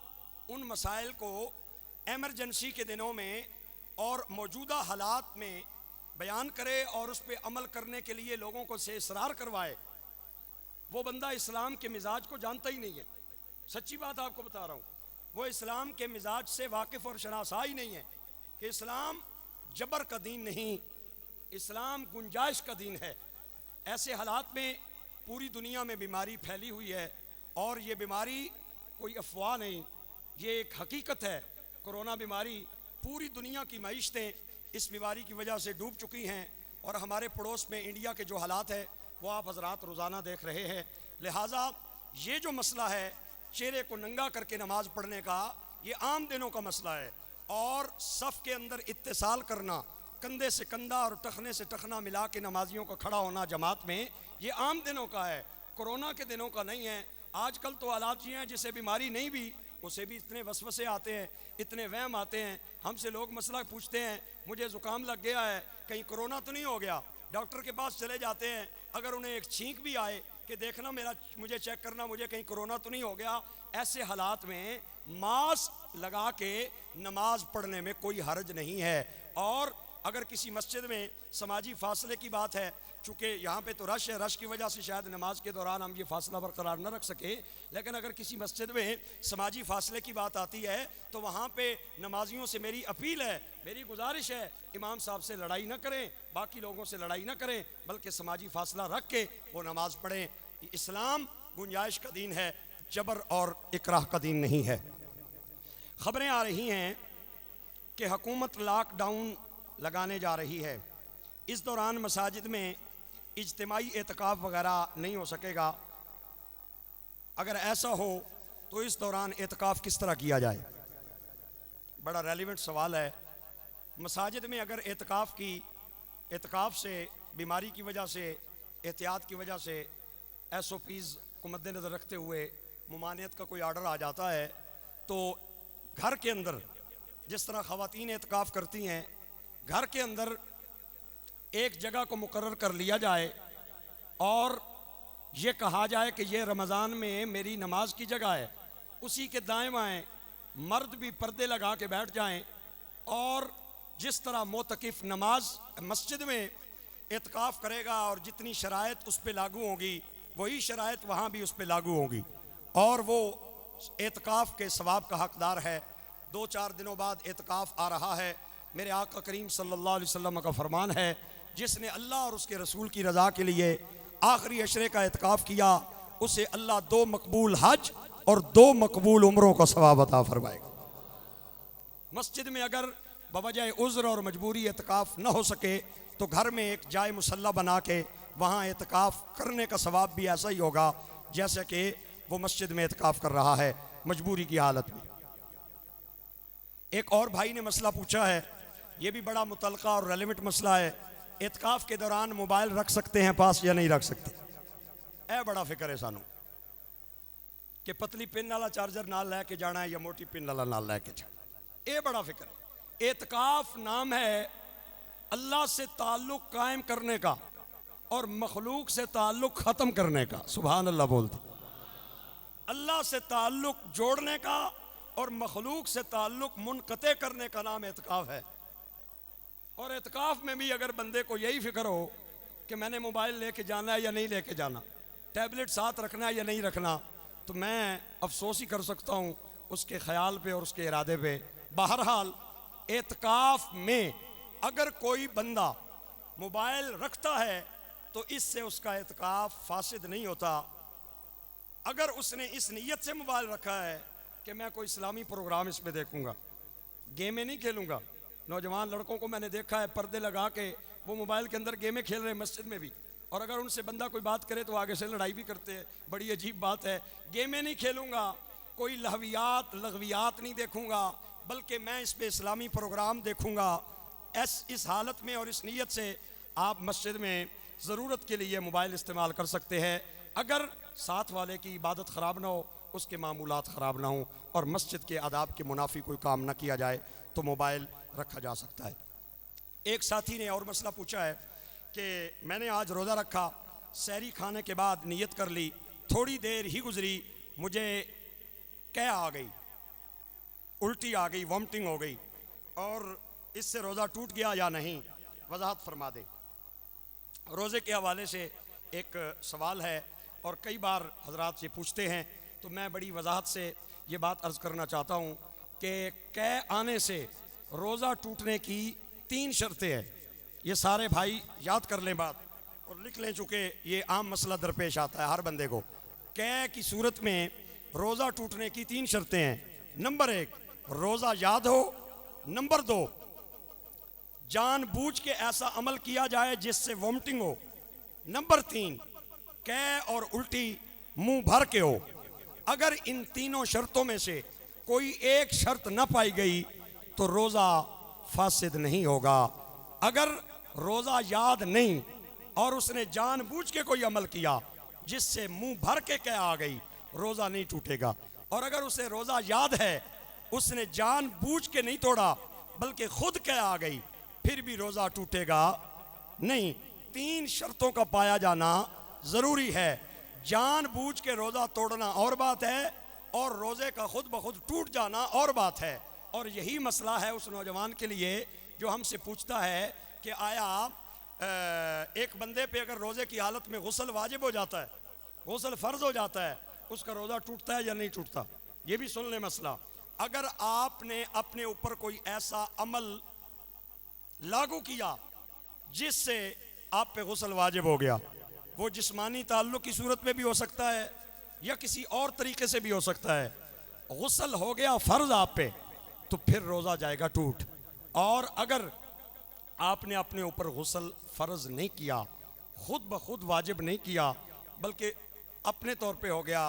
ان مسائل کو ایمرجنسی کے دنوں میں اور موجودہ حالات میں بیان کرے اور اس پہ عمل کرنے کے لیے لوگوں کو سے اصرار کروائے، وہ بندہ اسلام کے مزاج کو جانتا ہی نہیں ہے. سچی بات آپ کو بتا رہا ہوں، وہ اسلام کے مزاج سے واقف اور شناسا ہی نہیں ہے کہ اسلام جبر کا دین نہیں، اسلام گنجائش کا دین ہے. ایسے حالات میں پوری دنیا میں بیماری پھیلی ہوئی ہے، اور یہ بیماری کوئی افواہ نہیں، یہ ایک حقیقت ہے. کرونا بیماری پوری دنیا کی معیشتیں اس بیماری کی وجہ سے ڈوب چکی ہیں، اور ہمارے پڑوس میں انڈیا کے جو حالات ہے وہ آپ حضرات روزانہ دیکھ رہے ہیں. لہٰذا یہ جو مسئلہ ہے چہرے کو ننگا کر کے نماز پڑھنے کا، یہ عام دنوں کا مسئلہ ہے. اور صف کے اندر اتصال کرنا، کندھے سے کندھا اور ٹخنے سے ٹخنا ملا کے نمازیوں کا کھڑا ہونا جماعت میں، یہ عام دنوں کا ہے، کرونا کے دنوں کا نہیں ہے. آج کل تو حالات یہ ہیں جسے بیماری نہیں بھی اسے بھی اتنے وسوسے آتے ہیں، اتنے وہم آتے ہیں. ہم سے لوگ مسئلہ پوچھتے ہیں، مجھے زکام لگ گیا ہے، کہیں کرونا تو نہیں ہو گیا؟ ڈاکٹر کے پاس چلے جاتے ہیں، اگر انہیں ایک چھینک بھی آئے کہ دیکھنا مجھے چیک کرنا، مجھے کہیں کرونا تو نہیں ہو گیا. ایسے حالات میں ماسک لگا کے نماز پڑھنے میں کوئی حرج نہیں ہے. اور اگر کسی مسجد میں سماجی فاصلے کی بات ہے، چونکہ یہاں پہ تو رش ہے، رش کی وجہ سے شاید نماز کے دوران ہم یہ فاصلہ برقرار نہ رکھ سکیں، لیکن اگر کسی مسجد میں سماجی فاصلے کی بات آتی ہے تو وہاں پہ نمازیوں سے میری اپیل ہے، میری گزارش ہے، امام صاحب سے لڑائی نہ کریں، باقی لوگوں سے لڑائی نہ کریں، بلکہ سماجی فاصلہ رکھ کے وہ نماز پڑھیں. اسلام گنجائش کا دین ہے، جبر اور اکراہ کا دین نہیں ہے. خبریں آ رہی ہیں کہ حکومت لاک ڈاؤن لگانے جا رہی ہے. اس دوران مساجد میں اجتماعی اعتکاف وغیرہ نہیں ہو سکے گا. اگر ایسا ہو تو اس دوران اعتکاف کس طرح کیا جائے؟ بڑا ریلیونٹ سوال ہے. مساجد میں اگر اعتکاف سے بیماری کی وجہ سے، احتیاط کی وجہ سے، ایس او پیز کو مد نظر رکھتے ہوئے ممانعت کا کوئی آرڈر آ جاتا ہے، تو گھر کے اندر جس طرح خواتین اعتکاف کرتی ہیں، گھر کے اندر ایک جگہ کو مقرر کر لیا جائے اور یہ کہا جائے کہ یہ رمضان میں میری نماز کی جگہ ہے. اسی کے دائیں بائیں مرد بھی پردے لگا کے بیٹھ جائیں، اور جس طرح معتکف نماز مسجد میں اعتکاف کرے گا اور جتنی شرائط اس پہ لاگو ہوں گی وہی شرائط وہاں بھی اس پہ لاگو ہوں گی، اور وہ اعتکاف کے ثواب کا حقدار ہے. 2-4 دنوں بعد اعتکاف آ رہا ہے. میرے آقا کریم صلی اللہ علیہ وسلم کا فرمان ہے، جس نے اللہ اور اس کے رسول کی رضا کے لیے آخری عشرے کا اعتکاف کیا، اسے اللہ 2 مقبول حج اور 2 مقبول عمروں کا ثواب عطا فرمائے گا. مسجد میں اگر بوجہ عذر اور مجبوری اعتکاف نہ ہو سکے تو گھر میں ایک جائے مصلی بنا کے وہاں اعتکاف کرنے کا ثواب بھی ایسا ہی ہوگا جیسا کہ وہ مسجد میں اعتکاف کر رہا ہے مجبوری کی حالت میں. ایک اور بھائی نے مسئلہ پوچھا ہے، یہ بھی بڑا متعلقہ اور ریلیونٹ مسئلہ ہے. اعتکاف کے دوران موبائل رکھ سکتے ہیں پاس یا نہیں رکھ سکتے؟ اے بڑا فکر ہے سانو کہ پتلی پن والا چارجر نال لے کے جانا ہے یا موٹی پن والا نال لے کے جانا. اے بڑا فکر ہے. اعتکاف نام ہے اللہ سے تعلق قائم کرنے کا اور مخلوق سے تعلق ختم کرنے کا. سبحان اللہ بولتے. اللہ سے تعلق جوڑنے کا اور مخلوق سے تعلق منقطع کرنے کا نام اعتکاف ہے. اور اعتکاف میں بھی اگر بندے کو یہی فکر ہو کہ میں نے موبائل لے کے جانا ہے یا نہیں لے کے جانا، ٹیبلٹ ساتھ رکھنا ہے یا نہیں رکھنا، تو میں افسوس ہی کر سکتا ہوں اس کے خیال پہ اور اس کے ارادے پہ. بہرحال اعتکاف میں اگر کوئی بندہ موبائل رکھتا ہے تو اس سے اس کا اعتکاف فاسد نہیں ہوتا. اگر اس نے اس نیت سے موبائل رکھا ہے کہ میں کوئی اسلامی پروگرام اس میں دیکھوں گا, گیمیں نہیں کھیلوں گا. نوجوان لڑکوں کو میں نے دیکھا ہے پردے لگا کے وہ موبائل کے اندر گیمیں کھیل رہے ہیں مسجد میں بھی, اور اگر ان سے بندہ کوئی بات کرے تو آگے سے لڑائی بھی کرتے ہیں. بڑی عجیب بات ہے. گیمیں نہیں کھیلوں گا, کوئی لغویات نہیں دیکھوں گا, بلکہ میں اس پہ اسلامی پروگرام دیکھوں گا. اس حالت میں اور اس نیت سے آپ مسجد میں ضرورت کے لیے موبائل استعمال کر سکتے ہیں, اگر ساتھ والے کی عبادت خراب نہ ہو, اس کے معمولات خراب نہ ہوں, اور مسجد کے آداب کے منافی کوئی کام نہ کیا جائے تو موبائل رکھا جا سکتا ہے. ایک ساتھی نے اور مسئلہ پوچھا ہے کہ میں نے آج روزہ رکھا, سحری کھانے کے بعد نیت کر لی, تھوڑی دیر ہی گزری مجھے کیا آ گئی, الٹی آ گئی, وامٹنگ ہو گئی, اور اس سے روزہ ٹوٹ گیا یا نہیں, وضاحت فرما دے. روزے کے حوالے سے ایک سوال ہے اور کئی بار حضرات یہ پوچھتے ہیں, تو میں بڑی وضاحت سے یہ بات عرض کرنا چاہتا ہوں کہ قے آنے سے روزہ ٹوٹنے کی 3 شرطیں ہیں. یہ سارے بھائی یاد کر لیں بات اور لکھ لیں, چونکہ یہ عام مسئلہ درپیش آتا ہے ہر بندے کو. قے کی صورت میں روزہ ٹوٹنے کی 3 شرطیں ہیں. نمبر 1, روزہ یاد ہو. نمبر 2, جان بوجھ کے ایسا عمل کیا جائے جس سے وامٹنگ ہو. نمبر 3, قے اور الٹی منہ بھر کے ہو. اگر ان تینوں شرطوں میں سے کوئی ایک شرط نہ پائی گئی تو روزہ فاسد نہیں ہوگا. اگر روزہ یاد نہیں اور اس نے جان بوجھ کے کوئی عمل کیا جس سے منہ بھر کے قے آ گئی, روزہ نہیں ٹوٹے گا. اور اگر اسے روزہ یاد ہے, اس نے جان بوجھ کے نہیں توڑا بلکہ خود قے آ گئی, پھر بھی روزہ ٹوٹے گا نہیں. 3 شرطوں کا پایا جانا ضروری ہے. جان بوجھ کے روزہ توڑنا اور بات ہے, اور روزے کا خود بخود ٹوٹ جانا اور بات ہے. اور یہی مسئلہ ہے اس نوجوان کے لیے جو ہم سے پوچھتا ہے کہ آیا ایک بندے پہ اگر روزے کی حالت میں غسل واجب ہو جاتا ہے, غسل فرض ہو جاتا ہے, اس کا روزہ ٹوٹتا ہے یا نہیں ٹوٹتا. یہ بھی سن لیں مسئلہ. اگر آپ نے اپنے اوپر کوئی ایسا عمل لاگو کیا جس سے آپ پہ غسل واجب ہو گیا, وہ جسمانی تعلق کی صورت میں بھی ہو سکتا ہے یا کسی اور طریقے سے بھی ہو سکتا ہے, غسل ہو گیا فرض آپ پہ, تو پھر روزہ جائے گا ٹوٹ. اور اگر آپ نے اپنے اوپر غسل فرض نہیں کیا, خود بخود واجب نہیں کیا, بلکہ اپنے طور پہ ہو گیا,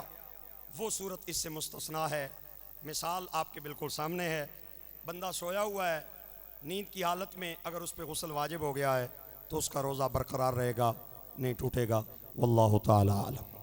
وہ صورت اس سے مستثنا ہے. مثال آپ کے بالکل سامنے ہے. بندہ سویا ہوا ہے, نیند کی حالت میں اگر اس پہ غسل واجب ہو گیا ہے تو اس کا روزہ برقرار رہے گا, نہیں ٹوٹے گا. واللہ تعالی عالم.